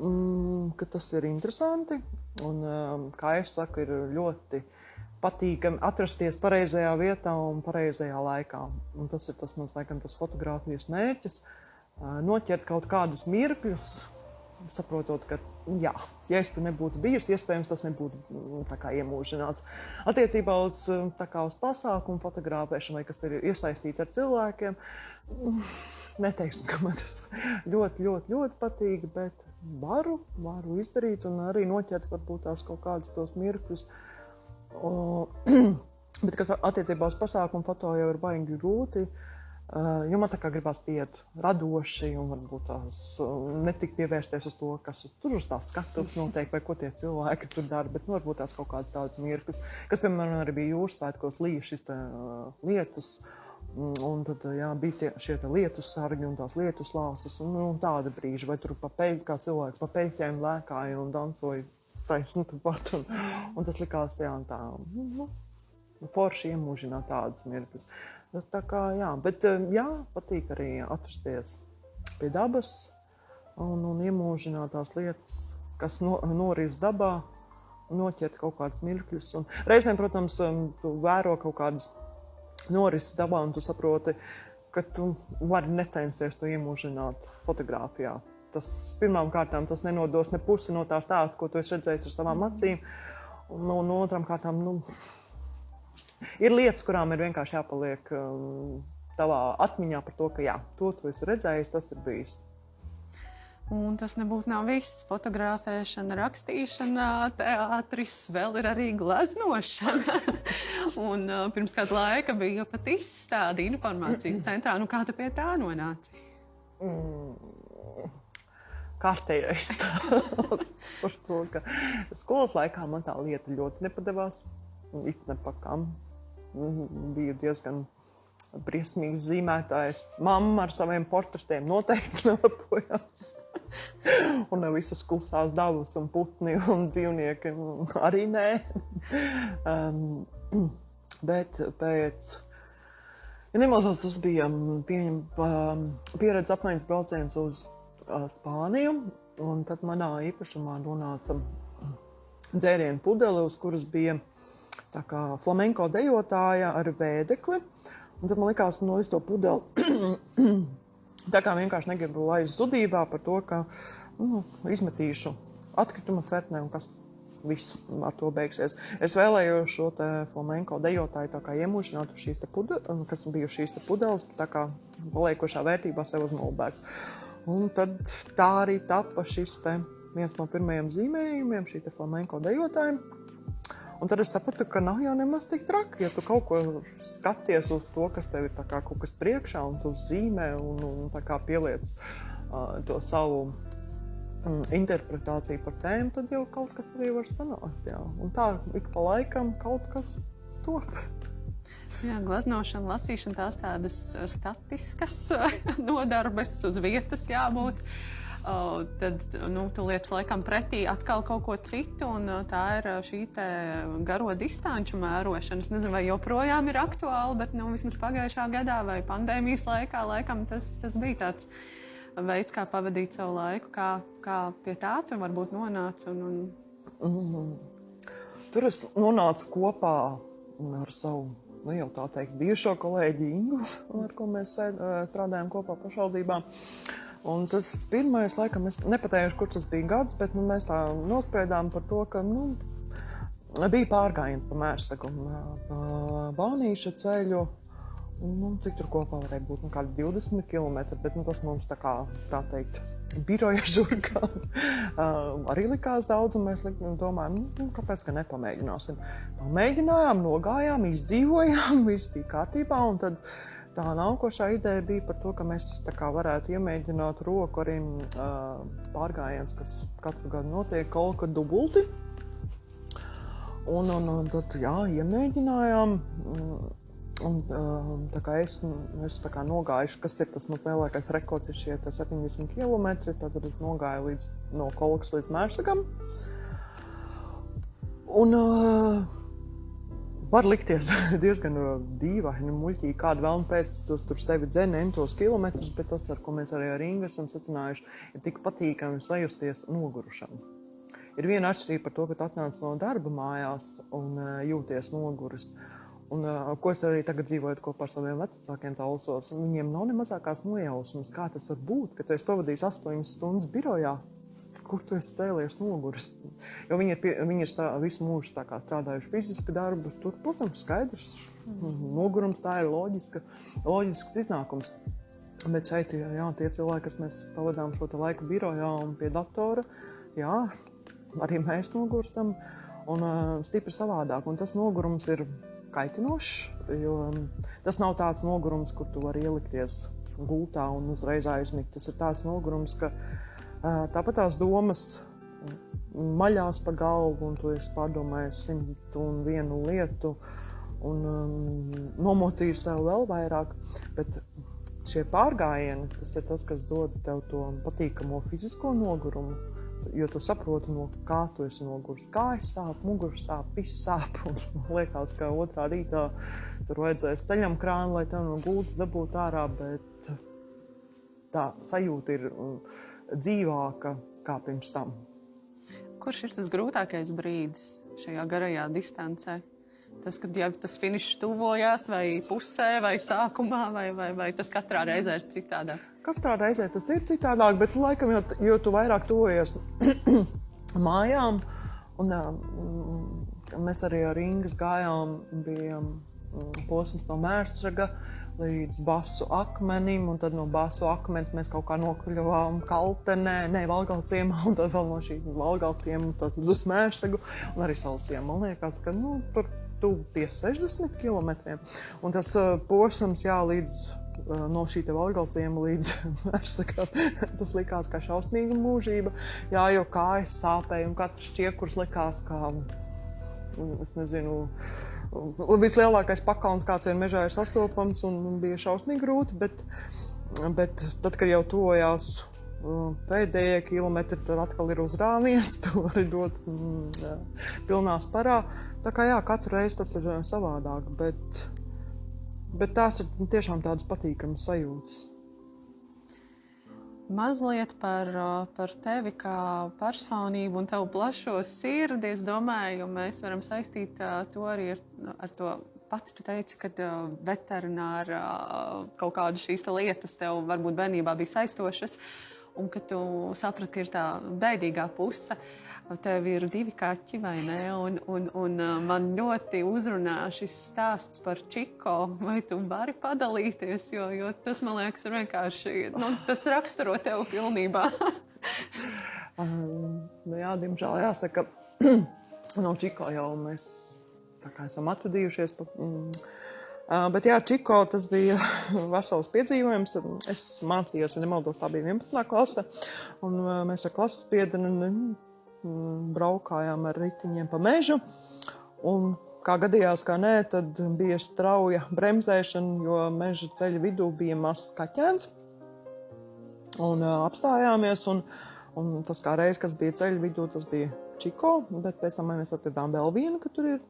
ka tas ir interesanti. Un, kā es saku, ir ļoti patīkami atrasties pareizajā vietā un pareizajā laikā. Un tas ir tas mans, laikam, tas fotogrāfijas mērķis. Noķert kaut kādus mirkļus, saprotot, ka, jā, ja es tur nebūtu bijusi, iespējams, tas nebūtu tā kā iemūžināts. Attiecībā uz pasākumu fotografēšanu, vai kas ir iesaistīts ar cilvēkiem, neteiksim, ka man tas ļoti patīk, bet varu izdarīt un arī noķert varbūt tās kaut kādus tos mirkļus. Bet, kas attiecībā uz pasākumu foto jau ir baigi grūti, jo man tā kā gribās pieiet radoši un varbūt tās netik pievērsties uz to, kas tur uz tās skatuves notiek vai ko tie cilvēki tur dara, bet varbūt tās kaut kādas tādas mirkļus, kas, piemēram, arī bija jūras svētkos līja šis lietus, un tad, jā, bija šie lietus sargi un tās lietus lāsas un tāda brīža, vai tur kā cilvēki pa peļķēm lēkāja un dansoja taisnu pat, un tas likās, jā, tā, forši iemūžināt tādas mirkļus. Tā kā, jā, bet, jā, patīk arī atrasties pie dabas un iemūžināt tās lietas, kas noris dabā, un noķert kaut kādus mirkļus. Un reizēm, protams, tu vēro kaut kādas norises dabā, un tu saproti, ka tu vari necensties to iemūžināt fotogrāfijā. Tas pirmām kārtām tas nenodos ne pusi no tā stāsta, ko tu esi redzējis ar savām acīm. Un no otram kārtām, ir lietas, kurām ir vienkārši jāpaliek tavā atmiņā par to, ka jā, to tu esi redzējis, tas ir bijis. Un tas nebūtu nav viss. Fotografēšana, rakstīšana, teātris, vēl ir arī gleznošana. Un pirms kāda laika bija pat izstāde informācijas centrā. Nu, kā tu pie tā nonāci? Kārtējais stāsts par to, ka skolas laikā man tā lieta ļoti nepadevās. It nepakam. Biju diezgan briesmīgs zīmētājs. Mamma ar saviem portretiem noteikti nelepojās. Un visas klusās dabas un putni un dzīvnieki arī nē. Bet pēc, ja nemaldos, tas bija pieredzes apmaiņas brauciens uz Spāniju, un tad manā īpašumā nonāca dzērienu pudele, uz kuras bija tā kā flamenko dejotāja ar vēdekli. Un tad man likās, es to pudeli tā kā vienkārši negribu laist zudībā par to, ka izmetīšu atkrituma tvertnē un kas viss ar to beigsies. Es vēlējos šo te flamenko dejotāju tā kā iemūžināt uz šīs te pudeles, kas bija šīs te pudeles, tā kā paliekošā vērtībā sev uz molbēks. Un tad tā arī tapa šis te viens no pirmajiem zīmējumiem, šī te flamenko dejotāja. Un tad es sapratu, ka nav jau nemaz tik traki, ja tu kaut ko skaties uz to, kas tev ir tā kā kaut kas priekšā, un tu zīmē un tā kā pieliec to savu interpretāciju par tēmu, tad jau kaut kas arī var sanākt, jā. Un tā ik pa laikam kaut kas top. Jā, gleznošana, lasīšana, tās tādas statiskas nodarbes, uz vietas jābūt. Tad tu liec laikam pretī atkal kaut ko citu, un tā ir šī te garo distanču mērošana. Es nezinu, vai joprojām ir aktuāli, bet vismaz pagājušā gadā vai pandēmijas laikā laikam tas bija tāds veids, kā pavadīt savu laiku, kā pie tā tu varbūt nonāc. Tur es nonācu kopā ar savu, jau tā teikt, bijušo kolēģi Ingu, ar ko mēs strādājam kopā pašvaldībā. Un tas pirmais, laikam, es nepateikšu, kur tas bija gads, bet mēs tā nospriedām par to, ka bija pārgājiens pa Mērsagu, pa Bānīša ceļu. Cik tur kopā varēja būt? Kādi 20 kilometri, bet tas mums tā teikt, biroja žurkā arī likās daudz, un mēs domājam, kāpēc, ka nepamēģināsim. Mēģinājām, nogājām, izdzīvojām, viss bija kārtībā, un tad tā nākošā ideja bija par to, ka mēs tā kā varētu iemēģināt roku arī pārgājiens, kas katru gadu notiek Kolka dubulti. Un tad, jā, iemēģinājām. Un tā kā es tā kā nogājuši, kas ir tas mans lielākais rekords, ir šie 70 kilometri, tad es nogāju no Kolkas līdz Mērsagam. Un var likties diezgan dīvaini, muļķīgi, kādu vēlmu pēc tur sevi dzene tos kilometrus, bet tas, ar ko mēs arī ar Ingu esam secinājuši, ir tik patīkami sajusties nogurušam. Ir viena atšķirība par to, ka tu atnāc no darba mājās un jūties noguris. Un ko es arī tagad dzīvojot kopā ar saviem vecākiem tausos, viņiem nav ne mazākās nojausmas, kā tas var būt, ka tu esi pavadījis 8 stundas birojā, kur tu esi cēlies noguris. Jo viņi ir visu mūžu strādājuši fizisku darbu, tur, protams, skaidrs, nogurums tā ir loģisks iznākums. Bet šeit, jā, tie cilvēki, kas mēs pavadām šo laiku birojā un pie datora, jā, arī mēs nogurstam, un stipri savādāk, un tas nogurums ir kaitinošs, jo tas nav tāds nogurums, kur tu vari ielikties gultā un uzreiz aizmigt. Tas ir tāds nogurums, ka tāpat tās domas maļās pa galvu, un tu esi pārdomājis 101 lietu, un nomocījis sev vēl vairāk. Bet šie pārgājieni, tas ir tas, kas dod tev to patīkamo fizisko nogurumu, jo tu saproti, no kā tu esi noguris. Kājas sāp, muguras sāp, viss sāp. Un liekas, ka otrā rītā tur vajadzēs ceļam krānu, lai tev no gultas dabūtu ārā, bet tā sajūta ir dzīvāka kā pirms tam. Kurš ir tas grūtākais brīdis šajā garajā distancē? Tas, kad jau tas finišs tuvojās, vai pusē, vai sākumā, vai tas katrā reizē ir citādāk? Katrā reizē tas ir citādāk, bet laikam, jo tu vairāk tuvojies mājām, un mēs arī ar Ingas gājām, bijām posms no Mērsraga līdz Basu akmenim, un tad no Basu akmens mēs kaut kā nokļuvām Kaltenē, Valgalciemā, un tad vēl no šī Valgalciema tad uz Mērsragu, un arī Salciem. Man liekas, ka tur tuvu tie 60 kilometriem. Un tas posms, līdz no šī te Valgalciema līdz Mērsragam, tas likās kā šausmīga mūžība. Jā, jo kājas sāpēja, un katrs čiekurs likās kā, es nezinu, vislielākais pakalns, kāds vien mežā ir sastopams, un bija šausmīgi grūti, bet tad, kad jau tuvojās pēdējie kilometri, tad atkal ir uzrāviens, to var dot pilnā sparā. Tā kā katru reizi tas ir savādāk, bet tās ir tiešām tādas patīkamas sajūtas. Mazliet par tevi kā personību un tavu plašo sirdi, es domāju, mēs varam saistīt to arī ar to pati. Tu teici, ka veterinārā kaut kādas šīs lietas tev varbūt bērnībā bija saistošas, un ka tu saprati, ka ir tā bēdīgā puse. Tev ir 2 kaķi, vai ne? Un man ļoti uzrunā šis stāsts par Čiko. Vai tu vari padalīties? Jo tas, man liekas, ir vienkārši, tas raksturo tev pilnībā. Jā, diemžēl jāsaka, no Čiko jau mēs tā kā esam atvadījušies. Bet jā, Čiko, tas bija vesels piedzīvojums. Es mācījos, ja nemaldos, tā bija 11. klase, un mēs ar klases biedreni braukājām ar ritiņiem pa mežu, un kā gadījās, kā nē, tad bija strauja bremzēšana, jo meža ceļa vidū bija mazs kaķēns, un apstājāmies, un tas kā reiz, kas bija ceļa vidū, tas bija Čiko, bet pēc tam mēs atradām vēl vienu, ka tur ir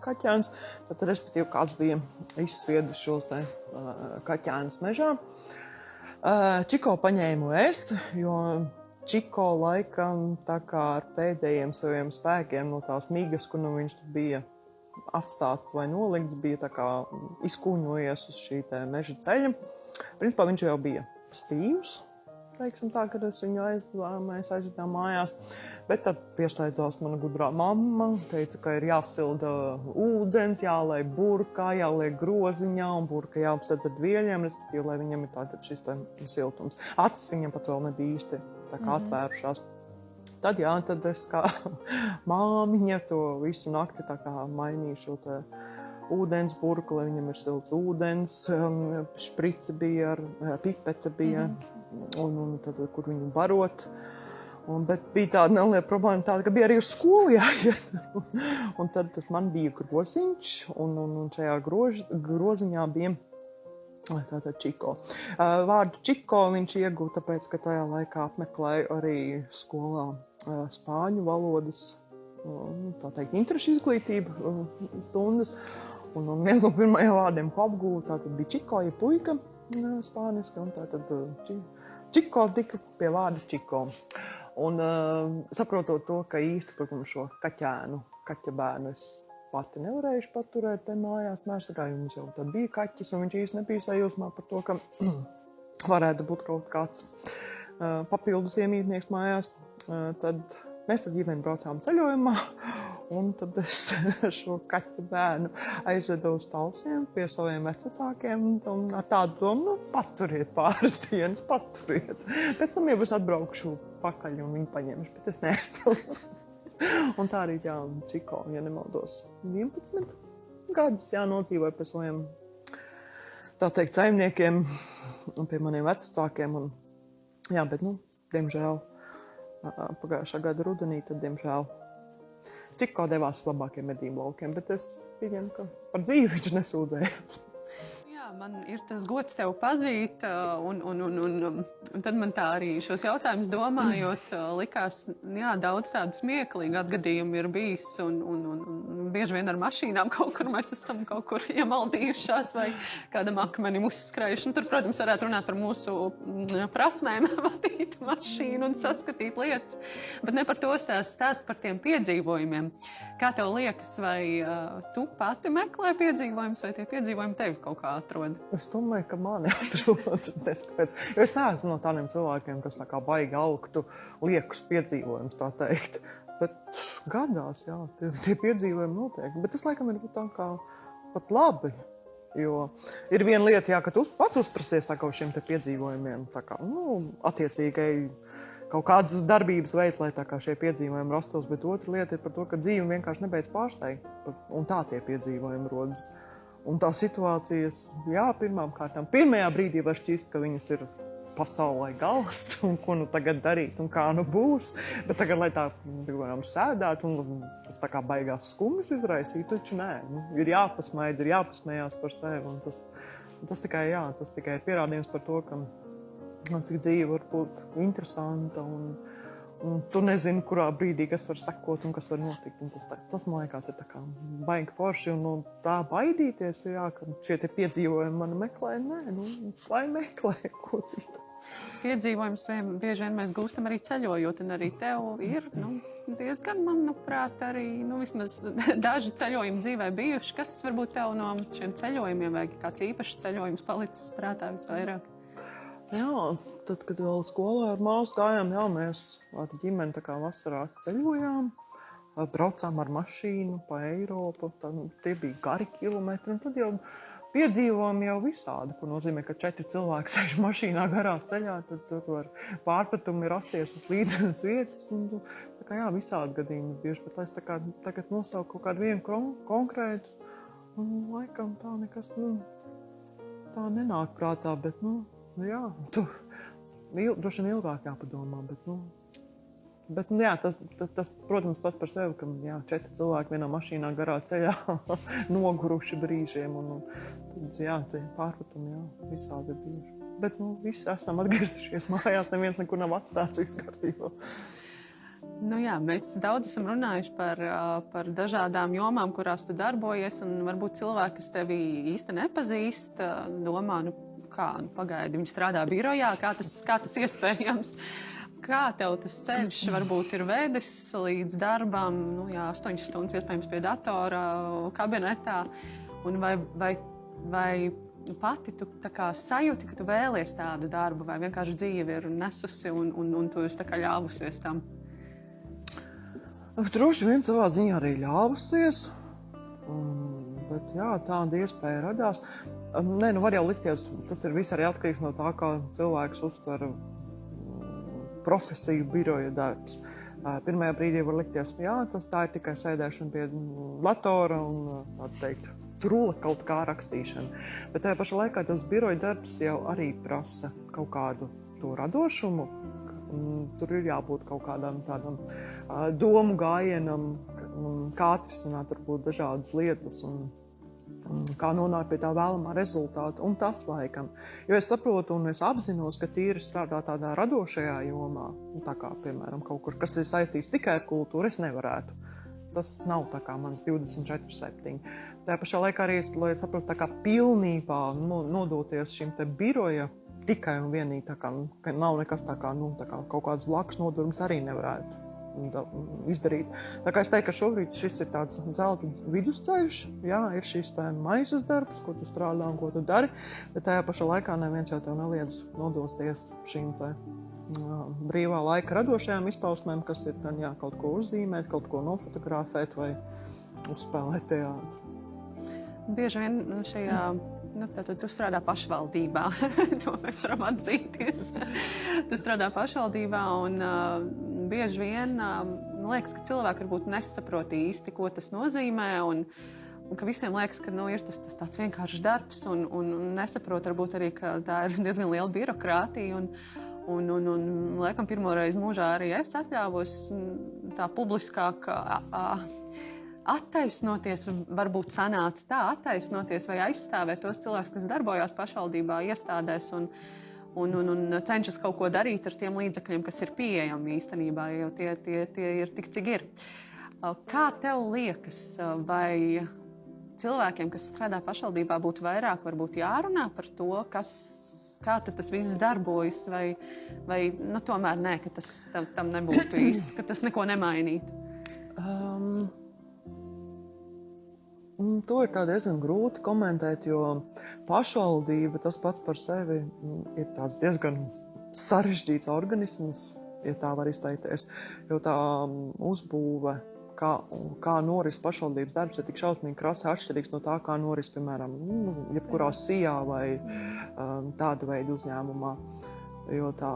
kaķēns, tad respektīvi kāds bija izsviedis šos te kaķēnus mežā. Čiko paņēmu es, jo Čiko laikam tā kā ar pēdējiem saviem spēkiem no tās migas, kur viņš bija atstāts vai nolikts, bija tā kā izkūņojies uz šī te meža ceļa. Principā viņš jau bija stīvs, teiksim tā, kad mēs aizvedām mājās. Bet tad pieslēdzās mana gudrā mamma, teica, ka ir jāsilda ūdens, jāliek burkā, jāliek groziņā, un burka jāapsedz ar dvieļiem, respektīvi, lai viņam ir tātad šis te siltums. Acis viņam pat vēl nebija īsti tā kā atvērušās. Tad es kā māmiņa to visu nakti tā kā mainīju šo te ūdens burku, lai viņam ir silts ūdens, šprice bija, pipete bija, un tad, kur viņu barot. Bet bija tāda neliela problēma tāda, ka bija arī uz skolu jāiet. Un tad man bija groziņš, un šajā groziņā bija tātad Čiko. Vārdu Čiko viņš ieguva, tāpēc, ka tajā laikā apmeklēju arī skolā spāņu valodas, tā teikt, interešu izglītību stundas. Un viens no pirmajiem vārdiem, ko apgūvu, tātad bija Čiko, ja puika spāniski, un tātad Čiko tika pie vārda Čiko. Un saprotot to, ka īsti, protams, šo kaķa bērnu es pati nevarējuši paturēt te mājās Mērsragā, jo mums jau tad bija kaķis, un viņš īsti nebija sajūsmā par to, ka varētu būt kaut kāds papildus iemītnieks mājās. Tad mēs ar ģimeni braucām ceļojumā, un tad es šo kaķu bērnu aizvedu uz Talsiem pie saviem vecvecākiem, un ar tādu domu, paturiet pāris dienas, paturiet. Pēc tam jau es atbraukšu pakaļ un viņu paņemšu, bet es neaizstācu. Un tā arī Čiko, ja nemaldos, 11 gadus nodzīvoja pie saviem, tā teikt, saimniekiem un pie maniem vecvecākiem. Bet, diemžēl, pagājušā gada rudenī, tad, diemžēl, Čiko devās uz labākiem medību laukiem, bet es pieņemu, ka par dzīvi viņš nesūdzējās. Man ir tas gods tev pazīt, un tad man tā arī šos jautājumus domājot, likās, daudz tādu smieklīgu atgadījumu ir bijis, un bieži vien ar mašīnām kaut kur mēs esam kaut kur iemaldījušās vai kādam akmenim uzskrējuši. Tur, protams, varētu runāt par mūsu prasmēm vadīt mašīnu un saskatīt lietas, bet ne par to stāst par tiem piedzīvojumiem. Kā tev liekas, vai tu pati meklē piedzīvojumus, vai tie piedzīvojumi tevi kaut kā atrod? Es domāju, ka mani atrod. Jo es neesmu no tādiem cilvēkiem, kas tā kā baigi augtu liekus piedzīvojumus, tā teikt. Bet gadās, jā, tie piedzīvojumi notiek. Bet tas, laikam, ir tā kā pat labi. Jo ir viena lieta, jā, ka tu pats uzprasies tā kā uz šiem te piedzīvojumiem. Tā kā, attiecīgai kaut kādas darbības veids, lai tā kā šie piedzīvojumi rastos. Bet otra lieta ir par to, ka dzīve vienkārši nebeidz pārsteigt. Un tā tie piedzīvojumi rodas. Un tā situācijas, jā, pirmajā brīdī var šķist, ka viņas ir pasaulē gals, un ko nu tagad darīt, un kā nu būs. Bet tagad, lai tā, piemēram, sēdētu, un tas tā kā baigās skumjas izraisīt, taču nē. Ir jāpasmaida, ir jāpasmējās par sevi, un tas tikai ir pierādījums par to, ka cik dzīve var būt interesanta, un tu nezini, kurā brīdī kas var sekot un kas var notikt. Un tas man liekas, ir tā kā baigi forši, un no tā baidīties, jā, ka šie te piedzīvojumi mani meklē, lai meklē ko citu. Piedzīvojums bieži vien mēs gūstam arī ceļojot, un arī tev ir diezgan, manuprāt, arī vismaz daži ceļojumi dzīvē bijuši. Kas varbūt tev no šiem ceļojumiem vai kāds īpašs ceļojums palicis prātā visvairāk? Jā, tad, kad vēl skolā ar māsu gājām, jā, mēs ar ģimeni tā kā vasarās ceļojām, braucām ar mašīnu pa Eiropu, tie bija gari kilometri, un tad jau piedzīvojumi jau visādi, ko nozīmē, ka 4 cilvēki sēž mašīnā garā ceļā, tad tur var pārpratumi rasties uz līdzenas vietas, un tā kā jā, visādi gadījumi bieži, bet lai es tā kā tagad nosauku kaut kādu vienu konkrētu, un laikam tā nekas, tā nenāk prātā, bet, jā, droši vien ilgāk jāpadomā, bet jā, tas, protams, pats par sevi, ka jā, 4 cilvēki vienā mašīnā garā ceļā noguruši brīžiem, un tad, jā, tie pārpratumi, jā, visādi ir bijuši. Bet, visi esam atgriezušies mājās, neviens nekur nav atstāts, viss kārtībā. Jā, mēs daudz esam runājuši par dažādām jomām, kurās tu darbojies, un varbūt cilvēki, kas tevi īsti nepazīst, domā, pagaidi, viņi strādā birojā, kā tas iespējams. Kā tev tas ceļš varbūt ir vedis līdz darbam, 8 stundas iespējams pie datora, kabinetā, un vai pati tu tā kā sajūti, ka tu vēlies tādu darbu, vai vienkārši dzīve ir nesusi un tu esi tā kā ļāvusies tam? Droši vien savā ziņā arī ļāvusies, bet jā, tāda iespēja radās. Var jau likties, tas ir viss arī atkarīgs no tā, kā cilvēks uztver profesiju biroja darbs. Pirmajā brīdī var likties, jā, tā ir tikai sēdēšana pie datora un, tā teikt, trula kaut kā rakstīšana. Bet tajā pašā laikā tas biroja darbs jau arī prasa kaut kādu to radošumu. Tur ir jābūt kaut kādam tādam domu gājienam, kā atrisināt varbūt dažādas lietas un kā nonākt pie tā vēlamā rezultāta, un tas laikam. Jo es saprotu un es apzinos, ka tīri strādā tādā radošajā jomā, tā kā, piemēram, kaut kur, kas ir saistīts tikai ar kultūru, es nevarētu. Tas nav tā kā mans 24/7. Tajā pašā laikā arī, lai es saprotu, tā kā pilnībā nodoties šim te biroja tikai un vienīgi, tā kā nav nekas tā kā kaut kāds blakus nodarbs arī nevarētu izdarīt. Tā kā es teiktu, ka šobrīd šis ir tāds zelta vidusceļš, jā, ir šis tā maizes darbs, ko tu strādā un ko tu dari, bet tajā pašā laikā neviens jau tev neliedz nodosties šīm te brīvā laika radošajām izpausmēm, kas ir gan jā, kaut ko uzzīmēt, kaut ko nofotografēt vai uzspēlēt teātri. Bieži vien šajā, tātad tu strādā pašvaldībā, to mēs varam atzīties. Tu strādā pašvaldībā un bieži vien liekas, ka cilvēki varbūt nesaprot īsti, ko tas nozīmē un ka visiem liekas, ka ir tas tāds vienkāršs darbs un nesaprot varbūt arī, ka tā ir diezgan liela birokrātija un laikam pirmoreiz mūžā arī es atļāvos tā publiskāk attaisnoties, varbūt sanāca tā attaisnoties vai aizstāvēt tos cilvēkus, kas darbojās pašvaldībā iestādēs un cenšas kaut ko darīt ar tiem līdzekļiem, kas ir pieejami īstenībā, jo tie ir tik, cik ir. Kā tev liekas, vai cilvēkiem, kas strādā pašvaldībā, būtu vairāk varbūt jārunā par to, kā tas viss darbojas, vai tomēr nē, ka tas tam nebūtu īsti, ka tas neko nemainītu? To ir tā diezgan grūti komentēt, jo pašvaldība tas pats par sevi ir tāds diezgan sarežģīts organisms, ja tā var izteikties, jo tā uzbūve, kā noris pašvaldības darbs, ir tik šausmīgi krasi atšķirīgs no tā, kā noris, piemēram, jebkurā sijā vai tāda veida uzņēmumā. Jo tā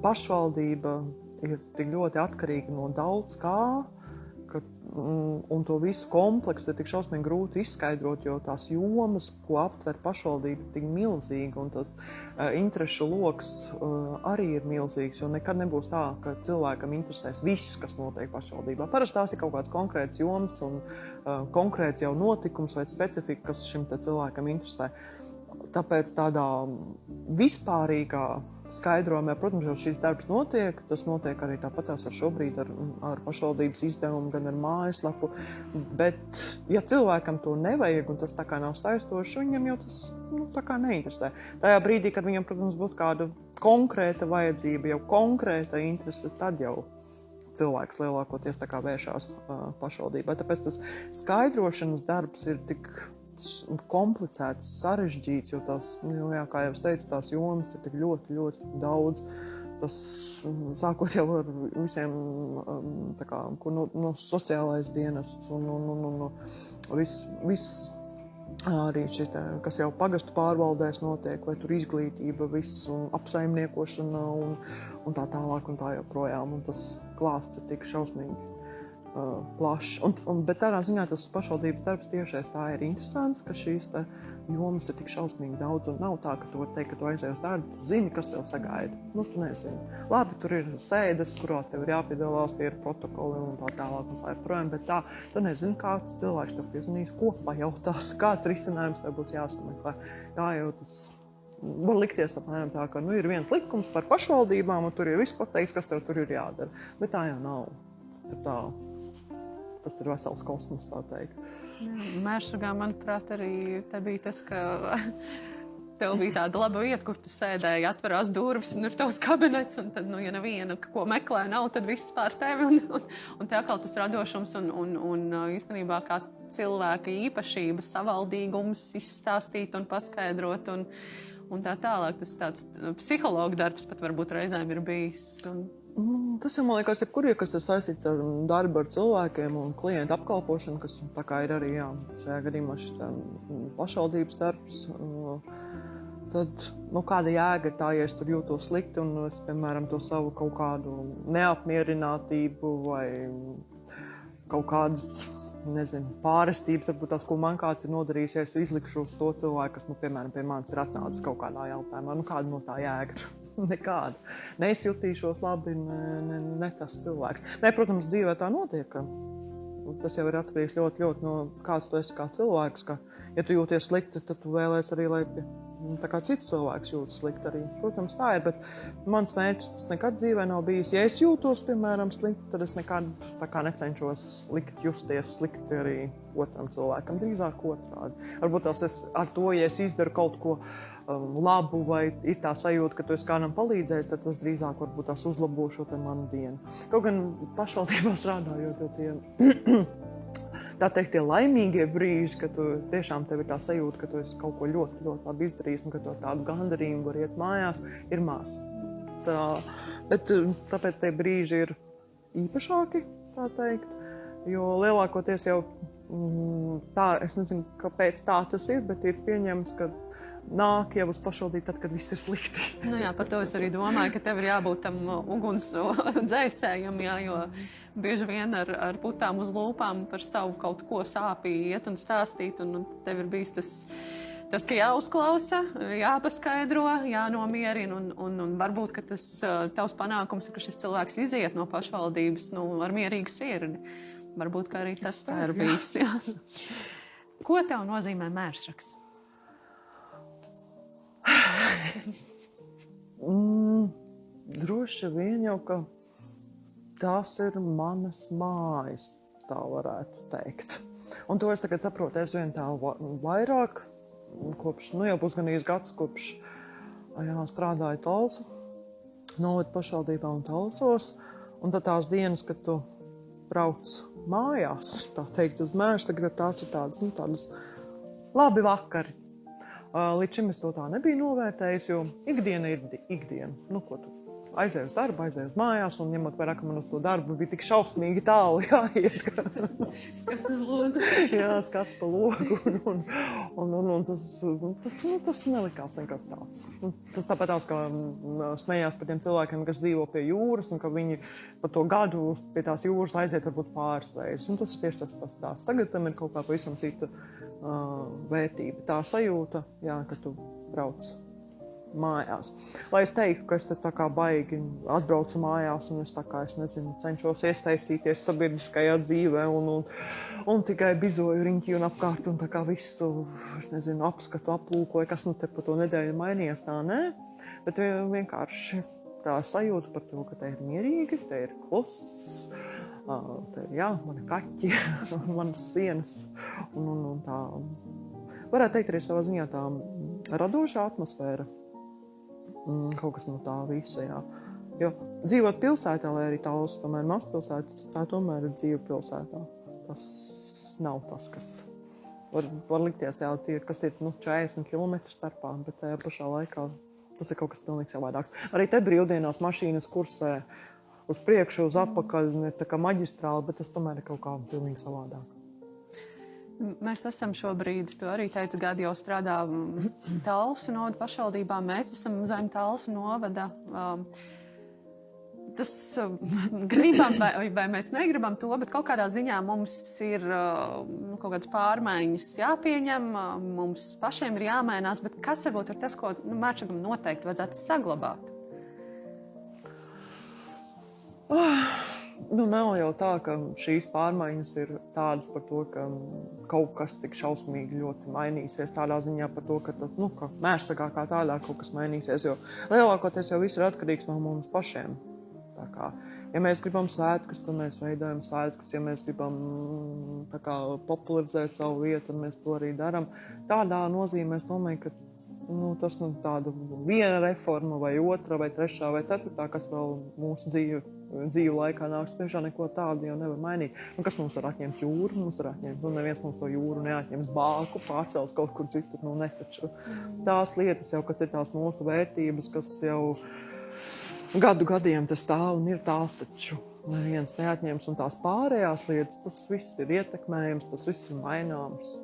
pašvaldība ir tik ļoti atkarīga no daudz kā, un to visu kompleksu ir tik šausmīgi grūti izskaidrot, jo tās jomas, ko aptver pašvaldība, ir tik milzīga, un tas interešu loks arī ir milzīgs, jo nekad nebūs tā, ka cilvēkam interesēs viss, kas notiek pašvaldībā. Parasti tās ir kaut kāds konkrēts joms un konkrēts jau notikums vai specifika, kas šim te cilvēkam interesē. Tāpēc tādā vispārīgā skaidrojumā, protams, jau šis darbs notiek, tas notiek arī tāpatās ar šobrīd ar pašvaldības izdevumu, gan ar mājaslapu, bet ja cilvēkam to nevajag un tas tā kā nav saistoši, viņam jau tas tā kā neinteresē. Tajā brīdī, kad viņam, protams, būtu kāda konkrēta vajadzība, jau konkrēta interese, tad jau cilvēks lielākoties tā kā vēršās pašvaldībā. Tāpēc tas skaidrošanas darbs ir tik komplicēts, sarežģīts, jo tās, kā jau es teicu, tās jomas ir tik ļoti, ļoti daudz. Tas sākot jau ar visiem, tā kā, no sociālais dienests un viss arī šis, kas jau pagastu pārvaldēs notiek, vai tur izglītība, viss un apsaimniekošana un tā tālāk un tā joprojām. Un tas klāsts ir tik šausmīgi plašs. Bet tādā ziņā tas pašvaldības darbs tiešais tā ir interesants, ka šīs jomas ir tik šausmīgi daudz un nav tā, ka tu var teikt, ka tu aizēji uz darbu, tu zini, kas tev sagaida. Tu nezini. Labi, tur ir sēdes, kurās tev ir jāpiedalās, tie ir protokoli un tā tālāk un tā joprojām, bet tā, tu nezini, kāds cilvēks tev piezvanīs, ko pajautās, kāds risinājums tev būs jāsameklē. Jā, jo tas var likties apmēram tā, ka ir viens likums par pašvaldībām un tur ir viss pateikts, kas tev tur ir jādara. Bet tā jau nav. Tas ir vesels kosmos, tā teikt. Mērsragā, manuprāt, arī te bija tas, ka tev bija tāda laba vieta, kur tu sēdēji, atverās durvis un ir tavs kabinets, un tad, ja neviena, ko meklē, nav, tad viss pār tevi, un te atkal tas radošums un īstenībā kā cilvēka īpašība, savaldīgums izstāstīt un paskaidrot, un tā tālāk. Tas tāds psihologa darbs pat varbūt reizēm ir bijis. Tas jau, man liekas, kas ir saistīts ar darbu ar cilvēkiem un klientu apkalpošanu, kas tā kā ir arī, šajā gadījumā šis pašvaldības darbs. Tad, kāda jēga ir tā, ja es tur jūtos slikti un es, piemēram, to savu kaut kādu neapmierinātību vai kaut kādas, pārestības, varbūt tās, ko man kāds ir nodarījis, ja es izlikšu uz to cilvēku, kas, piemēram, pie manis ir atnācis kaut kādā jautājumā. Kāda no tā jēga? Nekāda. Ne es jutīšos labi, ne tas cilvēks. Protams, dzīvē tā notiek. Tas jau ir atkarīgs ļoti, ļoti no kāds tu esi kā cilvēks. Ka, ja tu jūties slikti, tad tu vēlēsi arī, lai tā kā cits cilvēks jūtas slikti arī. Protams, tā ir, bet mans mērķis tas nekad dzīvē nav bijis. Ja es jūtos, piemēram, slikti, tad es nekad tā kā necenšos justies slikti arī otram cilvēkam, drīzāk otrādi. Varbūt tās ar to, ja es izdaru kaut ko labu vai ir tā sajūta, ka tu esi kādam palīdzējis, tad tas drīzāk varbūt tās uzlabo šo te manu dienu. Kaut gan pašvaldībā strādājot, jo tie tā teikt, tie laimīgie brīži, ka tu tiešām tev ir tā sajūta, ka tu esi kaut ko ļoti, ļoti labi izdarījis un ka tu ar tādu gandarījumu var iet mājās, ir maz. Bet tāpēc tie brīži ir īpašāki, tā teikt, jo lielākoties jau tā, es nezinu, kāpēc tā tas ir, bet ir pieņemts, ka nāk jau uz pašvaldību tad, kad viss ir slikti. Jā, par to es arī domāju, ka tev ir jābūt tam uguns dzēsējam, jo bieži vien ar putām uz lūpām par savu kaut ko sāpīgi iet un stāstīt, un tev ir bijis tas, ka jāuzklausa, jāpaskaidro, jānomierina, un varbūt, ka tas tavs panākums ir, ka šis cilvēks iziet no pašvaldības ar mierīgu sirdi. Varbūt, ka arī tas tā ir bijis. Jā. Ko tev nozīmē mērsraksts? Droši vien jau, ka tās ir manas mājas. tā varētu teikt. Un to es tagad saprotu, es vien tā vairāk, kopš, jau pusganīs gads, kopš strādāju Talsu, novada pašvaldībā un Talsos. Un tad tās dienas, kad tu brauc mājās, tā teikt, uz mēžu, tagad tās ir tādas labi vakari. Līdz šim es to tā nebiju novērtējis, jo ikdiena ir ikdiena. Ko tu aizēju uz darbu, aizēju uz mājās, un ņemot vērā, ka man uz to darbu bija tik šausmīgi tālu jāiet. Skats uz logu. Jā, skats pa logu, un tas nelikās nekas tāds. Tas tāpat tās, kā smējās par tiem cilvēkiem, kas dzīvo pie jūras, un ka viņi pa to gadu pie tās jūras aiziet varbūt pāris reizes. Un tas ir tieši tas pats tāds. Tagad tam ir kaut kā pavisam cita vērtība. Tā sajūta, ka tu brauc mājās. Lai es teiktu, ka es te tā kā baigi atbraucu mājās un es tā kā, cenšos iestaisīties sabiedriskajā dzīvē un tikai bizoju riņķi un apkārt un tā kā visu, apskatu, aplūkoju, kas te pa to nedēļu mainījies, tā nē. Bet vienkārši tā sajūta par to, ka te ir mierīgi, te ir kluss, te ir, mani kaķi, manas sienas un tā. Varētu teikt arī savā ziņā tā radošā atmosfēra. Kaut kas no tā visa, Jo dzīvot pilsētā, lai arī Talsa tomēr mazpilsēta, tā tomēr ir dzīve pilsētā. Tas nav tas, kas var likties, tie, kas ir 40 km starpā, bet tajā pašā laikā tas ir kaut kas pilnīgi savādāks. Arī te brīvdienās mašīnas kursē uz priekšu, uz atpakaļ, ir tā kā maģistrāli, bet tas tomēr ir kaut kā pilnīgi savādāk. Mēs esam šobrīd, tu arī teici, gadu jau strādā Talsu novada pašvaldībā. Mēs esam zem Talsu novada. Tas gribam vai mēs negribam to, bet kaut kādā ziņā mums ir kaut kādas pārmaiņas jāpieņem, mums pašiem ir jāmainās, bet kas varbūt ir tas, ko Mērčakam noteikti vajadzētu saglabāt? Nav jau tā, ka šīs pārmaiņas ir tādas par to, ka kaut kas tik šausmīgi ļoti mainīsies. Tādā ziņā par to, ka Mērsakā kā tādā kaut kas mainīsies, jo lielākoties jau viss ir atkarīgs no mums pašiem. Tā kā, ja mēs gribam svētkus, tad mēs veidojam svētkus. Ja mēs gribam popularizēt savu vietu, tad mēs to arī daram. Tādā nozīmē, es domāju, ka tas tāda viena reforma vai otra vai trešā vai ceturtā, kas vēl mūsu dzīvu laikā nāks, tiešām neko tādu jau nevar mainīt. Kas mums var atņemt jūru? Mums var atņemt, neviens mums to jūru neatņems, bāku, pārcels kaut kur citur, netaču. Tās lietas jau, kas ir tās mūsu vērtības, kas jau gadiem tas stāv un ir tās taču. Neviens neatņems, un tās pārējās lietas, tas viss ir ietekmējams, tas viss ir maināms.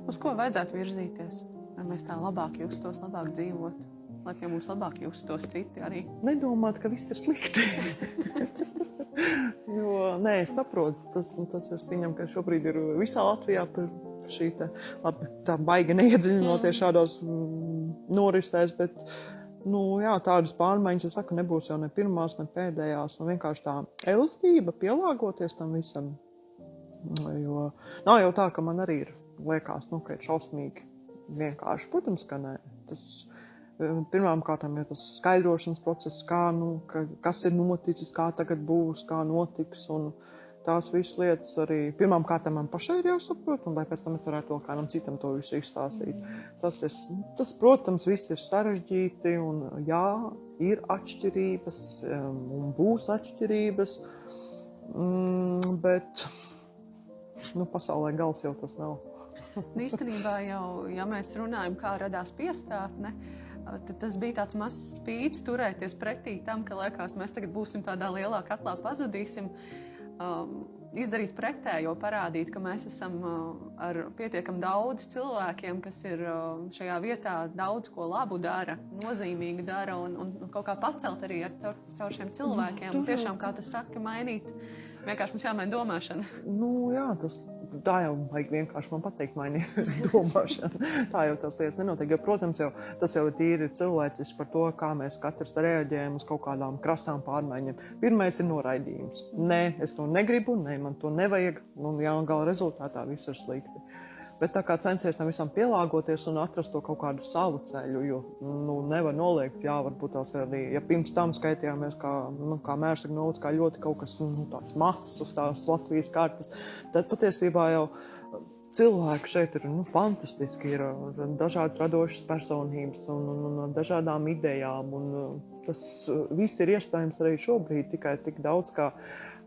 Uz ko vajadzētu virzīties? Lai mēs tā labāk justos, labāk dzīvot, lai pie mums labāk justos citi arī. Nedomāt, ka viss ir slikti. Es saprotu, tas es pieņemu, ka šobrīd ir visā Latvijā par šī tā baigi neiedziļinoties šādos norisēs, bet tādas pārmaiņas, es saku, nebūs jau ne pirmās, ne pēdējās, vienkārši tā elastība, pielāgoties tam visam. Jo nav jau tā, ka man arī ir, liekas, ka ir šausmīgi. Vienkārši, protams, ka nē. Tas pirmām kārtām ir tas skaidrošanas process, kas ir noticis, kā tagad būs, kā notiks, un tās visas lietas arī pirmām kārtām man pašai ir jāsaprot, un lai pēc tam es varētu vēl kādam citam to visu izstāstīt. Tas, protams, viss ir sarežģīti, un ir atšķirības, un būs atšķirības, bet pasaulē gals jau tas nav. Īstenībā jau, ja mēs runājam, kā radās piestātne, tad tas bija tāds mazs spīts turēties pretī tam, ka liekas, mēs tagad būsim tādā lielā katlā, pazudīsim, izdarīt pretējo, parādīt, ka mēs esam ar pietiekam daudz cilvēkiem, kas ir šajā vietā daudz ko labu dara, nozīmīgi dara un kaut kā pacelt arī caur šiem cilvēkiem. Un tiešām, kā tu saki, mainīt, vienkārši mums jāmaina domāšana. Tā jau vajag vienkārši man pateikt, mainīt domāšanu. Tā jau tās lietas nenotiek, jo, protams, tas jau ir tīri cilvēcis par to, kā mēs katrs reaģējam uz kaut kādām krasām pārmaiņām. Pirmais ir noraidījums. Nē, es to negribu, nē, man to nevajag, un gala rezultātā viss ir slikti. Bet tā kā censies tam visam pielāgoties un atrast to kaut kādu savu ceļu, jo nevar noliegt, varbūt tās arī, ja pirms tam skaitījāmies kā Mērsaga novads, kā ļoti kaut kas tāds mazs uz tās Latvijas kartas, tad patiesībā jau cilvēki šeit ir fantastiski, ir dažādas radošas personības un dažādām idejām, un tas viss ir iespējams arī šobrīd, tikai tik daudz kā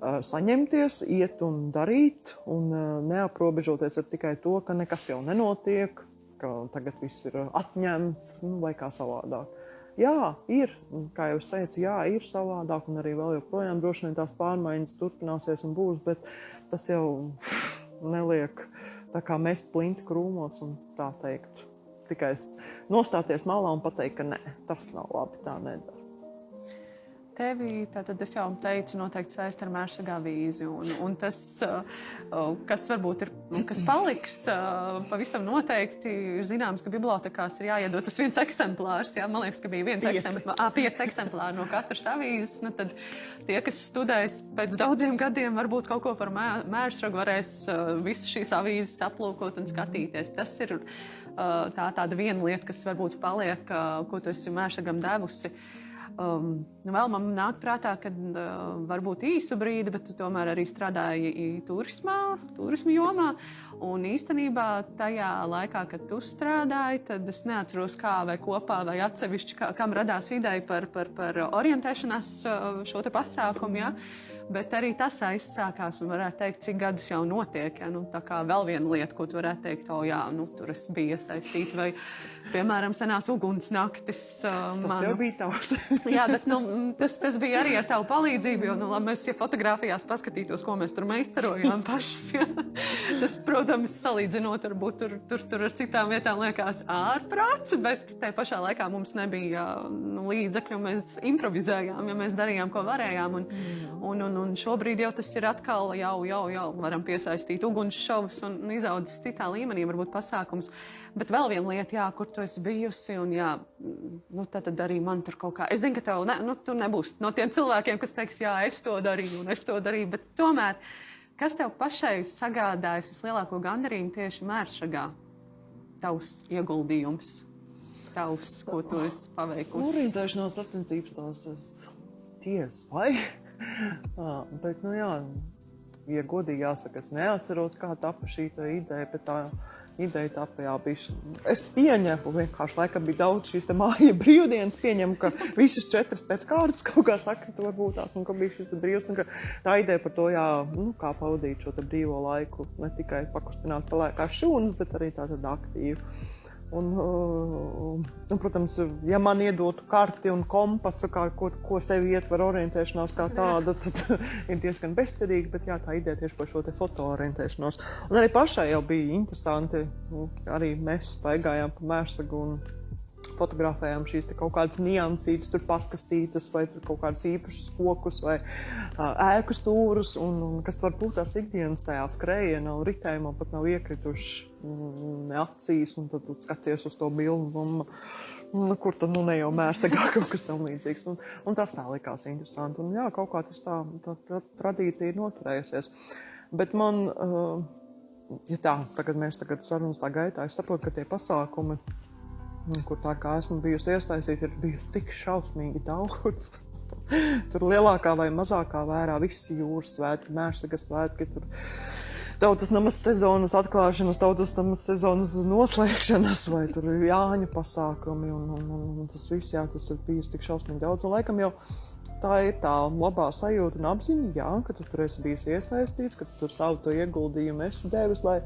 saņemties, iet un darīt, un neaprobežoties ar tikai to, ka nekas jau nenotiek, ka tagad viss ir atņemts, vai kā savādāk. Jā, ir, kā jau es teicu, ir savādāk, un arī vēl joprojām droši vien tās pārmaiņas turpināsies un būs, bet tas jau neliek tā kā mest plinti krūmos un tā teikt. Tikai nostāties malā un pateikt, ka nē, tas nav labi, tā nedara. Tevi, tātad es jau teicu, noteikti saist ar Mērsaga vīzi, un tas, kas varbūt ir, kas paliks, pavisam noteikti ir zināms, ka bibliotekās ir jāiedod tas viens eksemplārs, man liekas, ka bija 5 eksemplāri no katras avīzes, tad tie, kas studēs pēc daudziem gadiem, varbūt kaut ko par Mērsagu varēs visu šīs avīzes aplūkot un skatīties. Tas ir tāda viena lieta, kas varbūt paliek, ko tu esi Mērsagam devusi. Vēl man nāk prātā, ka varbūt īsu brīdi, bet tu tomēr arī strādāji turisma jomā. Un īstenībā tajā laikā, kad tu strādāji, tad es neatceros kā vai kopā vai atsevišķi, kam radās ideja par orientēšanās šo te pasākumu, ja? Bet arī tas aizsākās un varētu teikt, cik gadus jau notiek. Ja? Tā kā vēl viena lieta, ko tu varētu teikt, tur es biju iesaistīta, vai, piemēram, senās ugunsnaktis. Tas jau bija tavs. Jā, bet tas bija arī ar tavu palīdzību, jo mēs, ja fotografijās paskatītos, ko mēs tur meistarojām pašas, ja? Tas, protams, salīdzinot, varbūt tur ar citām vietām liekas ārprāts, bet te pašā laikā mums nebija līdzekļu, mēs improvizējām, ja mēs darījām, ko varējām. Un šobrīd jau tas ir atkal jau varam piesaistīt ugunsšovus un izaudzis citā līmenī, varbūt pasākums. Bet vēl viena lieta, kur tu esi bijusi, un tad arī man tur kaut kā... Es zinu, ka tev tu nebūsi no tiem cilvēkiem, kas teiks, es to darīju, bet tomēr, kas tev pašai sagādājas vislielāko gandarījumu tieši Mērsagā? Tavs ieguldījums, ko tu esi paveikusi? Orientēšanās sacensības tās tiesa, vai? Bet, ja godīgi jāsaka, es neatceros, kā tapa šī ideja, bet tā ideja tapa bija. Es pieņemu, vienkārši laikam bija daudz šīs māja brīvdienas, pieņemu, ka visas 4 pēc kārtas kaut kā sakrita varbūt tās, un ka bija šis brīvs, un ka tā ideja par to, kā pavadīt šo brīvo laiku, ne tikai pakustināt kā šūnas, bet arī tātad aktīvi. Un, protams, ja man iedotu karti un kompasu, ko sevi ietver orientēšanās kā tāda, tad ir diezgan bezcerīgi, bet tā ideja tieši par šo fotoorientēšanos. Un arī pašai jau bija interesanti, arī mēs staigājām pa Mērsagu un fotografējām šīs kaut kādas niansītas, tur paskastītas, vai tur kaut kādus īpašus kokus, vai ēku stūrus, un kas var būt tās ikdienas tajā skrējienā un ritējumā pat nav iekrituši ne acīs, un tad tu skaties uz to bildu, kur tad ne jau Mērsagā kaut kas tam līdzīgs. Un tas tā likās interesanti. Un kaut kā tas tā tradīcija ir noturējusies. Bet man, tagad mēs sarunas tā gaitā, es saprotu, ka tie pasākumi, kur tā kā esmu bijusi iesaistīta, ir bijusi tik šausmīgi daudz. Tur lielākā vai mazākā vērā visi jūras svētki, Mērsagas svētki, tur tautas namas sezonas atklāšanas, tautas namas sezonas noslēgšanas, vai tur Jāņu pasākumi, un tas viss, tas ir bijis tik šausmīgi daudz. Un laikam jau tā ir tā labā sajūta un apziņa, ka tu tur esi bijis iesaistīts, ka tu tur savu to ieguldījumu esi devis, lai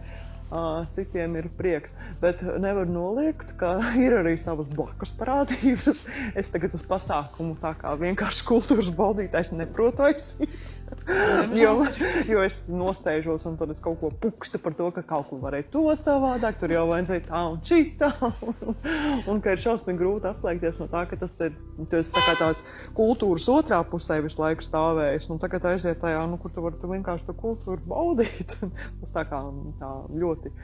citiem ir prieks. Bet nevar noliegt, ka ir arī savas blakus parādības. Es tagad uz pasākumu tā kā vienkārši kultūras baudītājs neprotu aizsīt. Jo es nostēžos un tad es kaut ko pukstu par to, ka kaut ko varēja to savādāk, tur jau vajadzēja tā un šitā. Un ka ir šausmīgi grūti atslēgties no tā, ka tas ir tā kā tās kultūras otrā pusē visu laiku stāvējis. Un tagad aiziet tajā, kur tu vari vienkārši to kultūru baudīt. Tas tā kā tā ļoti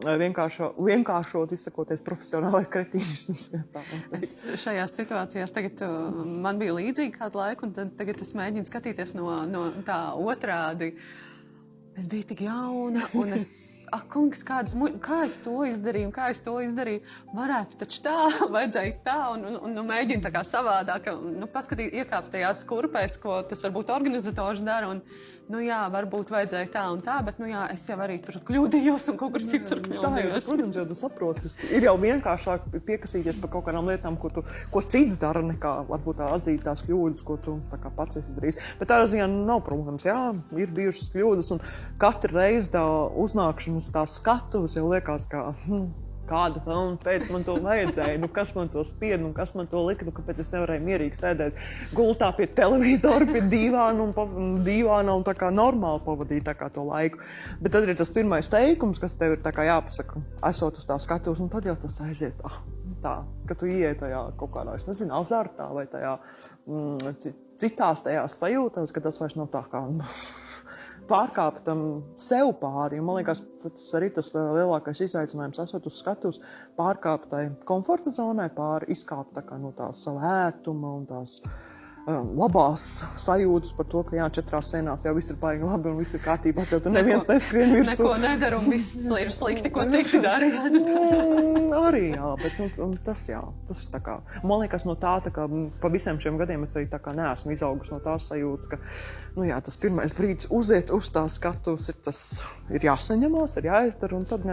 vienkāršot izsakoties profesionālais kretīnisms. Es šajās situācijās tagad man bija līdzīgi kādu laiku, un tagad es mēģinu skatīties no tā otrādi. Es biju tik jauna, un ak, kungs, kā es to izdarīju, varētu taču tā, vajadzēja tā, un mēģinu tā kā savādāk, paskatīt, iekāpt tajās kurpēs, ko tas varbūt organizators dara, un, varbūt vajadzēja tā un tā, bet, es jau arī tur kļūdījos un kaut kur citur kļūdījos. Protams, jau tu saproti. Ir jau vienkāršāk piekasīties par kaut kādām lietām, ko cits dara, nekā varbūt tā atzīt tās kļūdas, ko tu tā kā pats esi darījis. Bet tā ziņā nav problēmas, ir bijušas kļūdas, un katru reizi tā uznākšana uz tā skatuves jau liekas, kā kāda pelna pēc man to vajadzēja, kas man to spied, kas man to lika, kāpēc es nevarēju mierīgi sēdēt gultā pie televizora, pie dīvāna un tā kā normāli pavadīt tā kā to laiku. Bet tad ir tas pirmais teikums, kas tev ir tā kā jāpasaka, esot uz tā skatuves, un tad jau tas aiziet tā, ka tu ieiet tajā kaut kādā, es nezinu, azartā vai tajā citās tajās sajūtās, ka tas vairs nav tā kā pārkāpt sev pāri. Man liekas, tas arī tas lielākais izaicinājums esot uz skatuves, pārkāpt tai komforta zonai pāri, izkāpt tā kā no tās sava ētuma un tās labās sajūtas par to, ka 4 scenās jau viss ir baigi labi un viss ir kārtībā, tev neviens neskrien virsū. Neko nedara un viss ir slikti, ko citi dara. Arī bet tas ir tā kā. Man liekas, no tā kā pa visiem šiem gadiem es arī tā kā neesmu izaugusi no tās sajūtas, ka tas pirmais brīdis uziet uz tās skatuves, tas ir jāsaņemās, ir jāizdara, un tad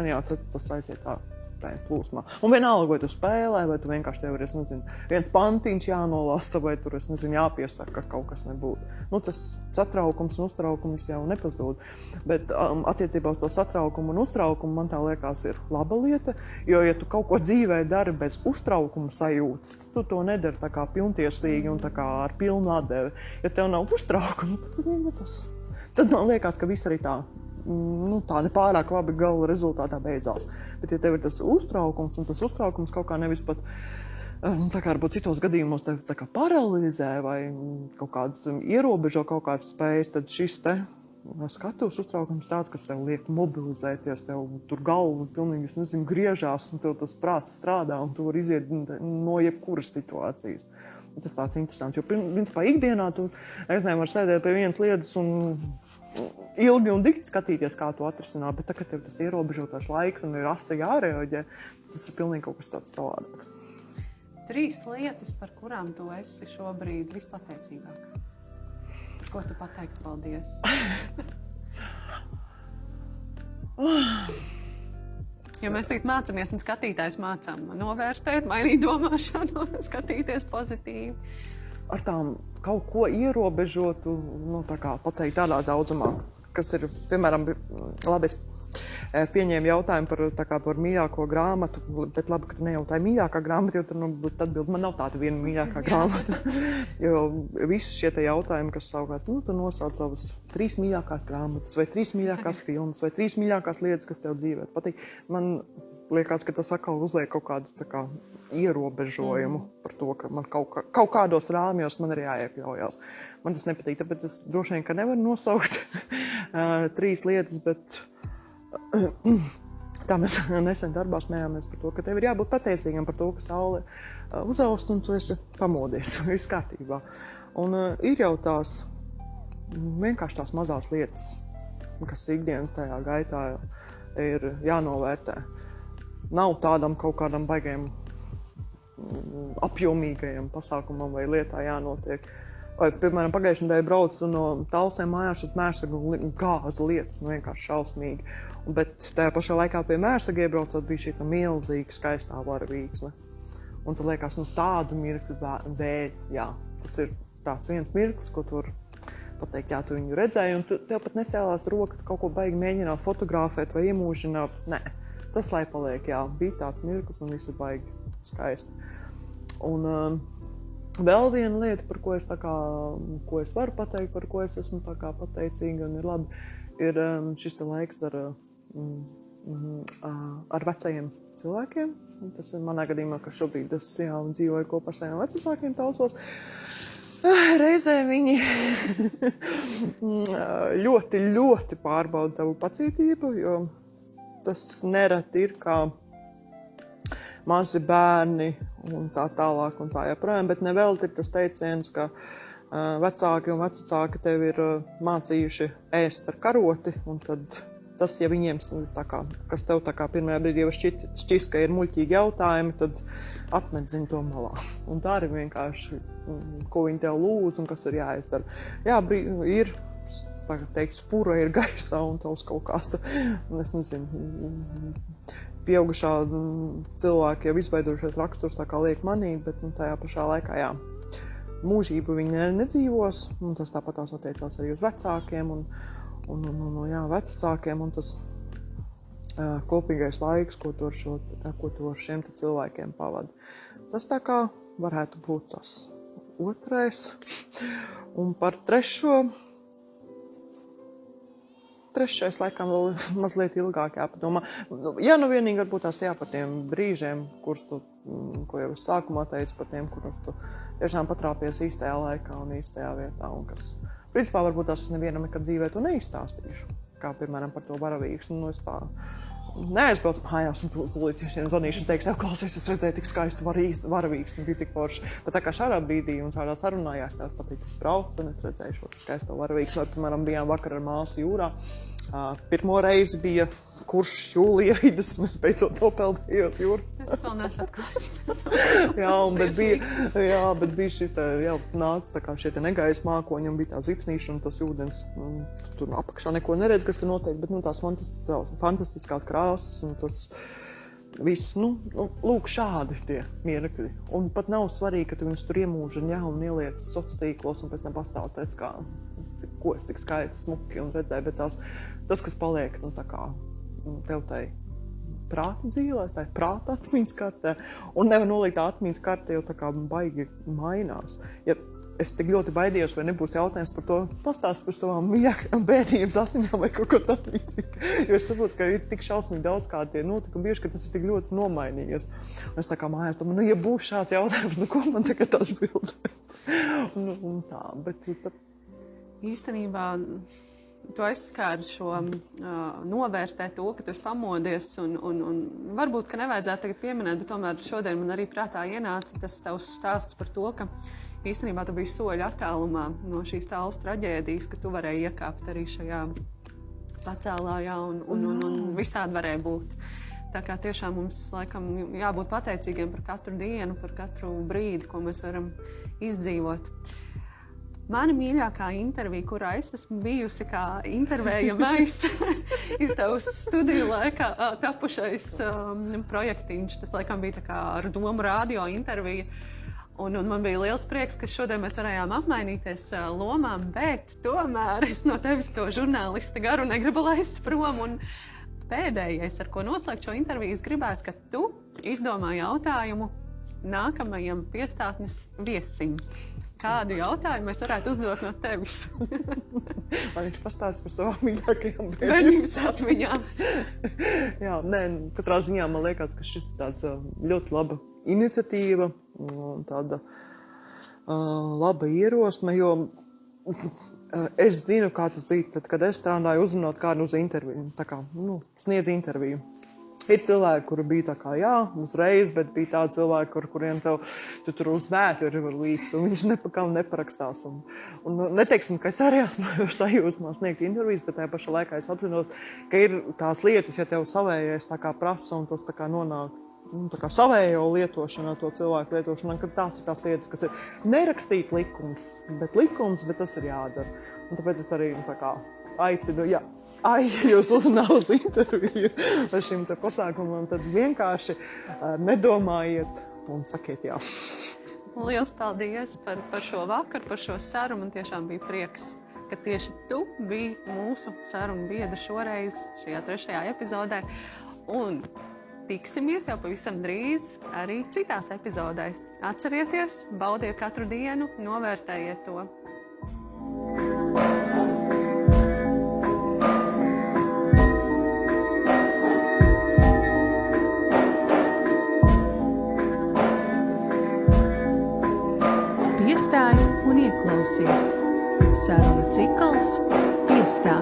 tas aiziet tā plūsmā. Un vienalga, vai tu spēlē, vai tu vienkārši tev ir, es nezinu, viens pantiņš jānolasa, vai tur, es nezinu, jāpiesaka, ka kaut kas nebūtu. Tas satraukums un uztraukums jau nepazūd. Bet attiecībā uz to satraukumu un uztraukumu man tā liekas ir laba lieta, jo, ja tu kaut ko dzīvē dari bez uztraukuma sajūtas, tu to nedari tā kā pilntiesīgi un tā kā ar pilnu atdevi. Ja tev nav uztraukums, tad man liekas, ka viss arī tā nepārāk labi gala rezultātā beidzās. Bet, ja tev ir tas uztraukums, un tas uztraukums kaut kā nevis pat, tā kā varbūt citos gadījumos tev tā kā paralizē vai kaut kādas ierobežo kaut kādas spējas, tad šis te skatuves uztraukums tāds, kas tev liek mobilizēties, tev tur galva pilnīgi, es nezinu, griežās, un tev tas prāts strādā, un tu vari iziet no jebkuras situācijas. Tas tāds interesants, jo, principā, ikdienā tu, var sēdēt pie vienas lietas un ilgi un dikti skatīties, kā to atrisināt, bet tagad tev tas ierobežotais laiks un ir asi jāreaģē, tas ir pilnīgi kaut kas tāds savādāks. 3 lietas, par kurām tu esi šobrīd vispateicīgāk. Ko tu pateiktu paldies? Jo mēs tagad mācāmies un skatītājs mācām novērtēt, mainīt domāšanu, skatīties pozitīvi. Ar tām kaut ko ierobežotu, tā kā pateikt tādā daudzumā, kas ir, piemēram, labi, es pieņēmu jautājumu par mīļāko grāmatu, bet labi, ka tu nejautāji mīļākā grāmata, jo tad atbild, man nav tāda viena mīļākā grāmata. Jo visi šie te jautājumi, kas savukārt, tu nosauc savas 3 mīļākās grāmatas, vai 3 mīļākās filmas, vai 3 mīļākās lietas, kas tev dzīvē patīk. Man liekas, ka tas atkal uzliek kaut kādu tā kā ierobežojumu par to, ka man kaut kādos rāmjos man ir jāiekļaujās. Man tas nepatīk, tāpēc es droši vien, ka nevaru nosaukt 3 lietas, bet tā mēs nesen darbā smējāmies par to, ka tev ir jābūt pateicīgam par to, ka saule uzaust un tu esi pamodies, viss kārtībā. Un ir jau tās vienkārši tās mazās lietas, kas ikdienas tajā gaitā ir jānovērtē. Nav tādam kaut kādam baigiem apjomīgajam pasākumam vai lietā jānotiek. Vai, piemēram, pagājušajā nedēļā braucu no Talsēm mājās uz Mērsagu gāza lietas, vienkārši šausmīgi. Bet tajā pašā laikā pie Mērsaga iebraucot bija šī milzīga skaistā varavīksne. Un tu liekas, tādu mirkli dēļ, tas ir tāds viens mirklis, ko tu vari pateikt, tu viņu redzēji, un tev pat necēlās roka kaut ko baigi mēģināt fotografēt vai iemūžināt. Nē. Tas, lai paliek, bija tāds mirklis un viss ir baigi skaisti. Un vēl viena lieta, par ko es varu pateikt, par ko es esmu tā kā pateicīga un ir labi, ir šis te laiks ar vecajiem cilvēkiem. Tas ir manā gadījumā, ka šobrīd es dzīvoju kopā ar saviem vecākiem Talsos. Reizē viņi ļoti, ļoti pārbauda tavu pacietību, jo tas nereti ir kā mazi bērni un tā tālāk un tā joprojām, bet nevēl ir tas teiciens, ka vecāki un vecāki tev ir mācījuši ēst ar karoti, un tad tas, ja viņiem, kas tev tā kā pirmajā brīdī jau šķist, ka ir muļķīgi jautājumi, tad atmet zini to malā. Un tā arī vienkārši, ko viņi tev lūdz un kas ir jāizdara. Jā, ir, tā teikt, spura ir gaisā un tavs kaut kāda, es nezinu, pieaugušā cilvēki jau izveidojušies raksturs, tā kā liek manī, bet tajā pašā laikā, jā, mūžību viņi nedzīvos, un tas tāpat tās attiecās arī uz vecākiem un jā, vecākiem, un tas kopīgais laiks, ko tu ar šiem cilvēkiem pavadi. Tas tā kā varētu būt tas otrais. Un par trešais laikam vēl mazliet ilgāk jāpadomā. Jā, nu vienīgi varbūt tās jā par tiem brīžiem, kurus tu, ko jau es sākumā teicu, par tiem, kurus tu tiešām patrāpies īstajā laikā un īstajā vietā, un kas, principā, varbūt tās nevienam nekad dzīvē to neizstāstīšu, kā, piemēram, par to varavīksni, nu es tā neaizbraucu mājās un tūlīt zvanīšu un teikšu, klausies, es redzēju tik skaistu varavīksni, bija tik forši. Bet tā kā šādā brīdī un šādā sarunājās, tev patīk, es braucu un es redzēju šo skaisto varavīksni. Vai, piemēram, bijām vakar ar māsu jūrā. Pirmo reizi bija kurš jūlija vidus, mēs beidzot nopeldējos jūru. Es vēl neesmu atklājis. bet bija šis tā, jā, nāca tā kā šie te negaisa mākoņi un bija tā zipsnīša un tas ūdens, tur apakšā neko neredz, kas tur notiek, bet tās fantastiskās krāsas un tas viss, lūk, šādi tie mirkļi. Un pat nav svarīgi, ka tu viņus tur iemūži un ieliec sociālos tīklos un pēc tam pastāstēc, ko es tik skaisti smuki un redzēju, bet tas, kas paliek, tā kā tev tai prāta dzīvēs, tai prāta atmiņas kartē, un nevar nolikt atmiņas kartē, jo tā kā baigi mainās. Ja es tik ļoti baidījos, vai nebūs jautājums par to, pastāst par savām mīļākajām bērnības atmiņām vai kaut ko tamlīdzīgu, jo es saprotu, ka ir tik šausmīgi daudz kā tie notikumi bieži, ka tas ir tik ļoti nomainījies. Un es tā kā mājās domāju, ja būs šāds jautājums, ko man tagad atbildēt? un tā, bet īstenībā tu aizskāri šo novērtēt to, ka tu esi pamodies un varbūt, ka nevajadzētu tagad pieminēt, bet tomēr šodien man arī prātā ienāca tas tavs stāsts par to, ka īstenībā tu biji soļu attālumā no šīs tālas traģēdijas, ka tu varēji iekāpt arī šajā pacēlājā un visādi varēja būt. Tā kā tiešām mums laikam jābūt pateicīgiem par katru dienu, par katru brīdi, ko mēs varam izdzīvot. Mana mīļākā intervija, kurā es esmu bijusi kā intervējamais, ir tavs studiju laikā tapušais projektiņš. Tas laikam bija tā kā ar Domu radio intervija. Un man bija liels prieks, ka šodien mēs varējām apmainīties lomām, bet tomēr es no tevis to žurnālista garu negribu laist prom. Un pēdējais, ar ko noslēgt šo interviju, es gribētu, ka tu izdomā jautājumu nākamajam piestātnes viesim. Kādu jautājumu mēs varētu uzdot no tevis? Vai viņš pastāsta par savām mīļākajām bērnības atmiņām? Jā, katrā ziņā man liekas, ka šis ir tāds ļoti laba iniciatīva un tāda laba ierosme, jo es zinu, kā tas bija tad, kad es strādāju uzrunāt kādu uz interviju, tā kā, sniedz interviju. Ir cilvēki, kuri bija tā kā, jā, uzreiz, bet bija tādi cilvēki, ar kuriem tu tur uz vēteri var līst, un viņš nepakam neparakstās. Un neteiksim, ka es arī esmu sajūsmā sniegt intervijas, bet tajā pašā laikā es apzinos, ka ir tās lietas, ja tev savējais tā kā prasa, un tas tā kā nonāk tā kā savējo lietošanā, to cilvēku lietošanā, ka tās ir tās lietas, kas ir nerakstīts likums, bet tas ir jādara. Un tāpēc es arī tā kā aicinu, ja jūs uzrunāt uz interviju par šim te pasākumam, tad vienkārši nedomājiet un sakiet jā. Liels paldies par šo vakaru, par šo sarunu. Man tiešām bija prieks, ka tieši tu biji mūsu sarunu biedri šoreiz šajā 3. epizodē. Un tiksimies jau pavisam drīz arī citās epizodēs. Atcerieties, baudiet katru dienu, novērtējiet to. Piestāj un ieklausies. Sarunu cikls Piestāj.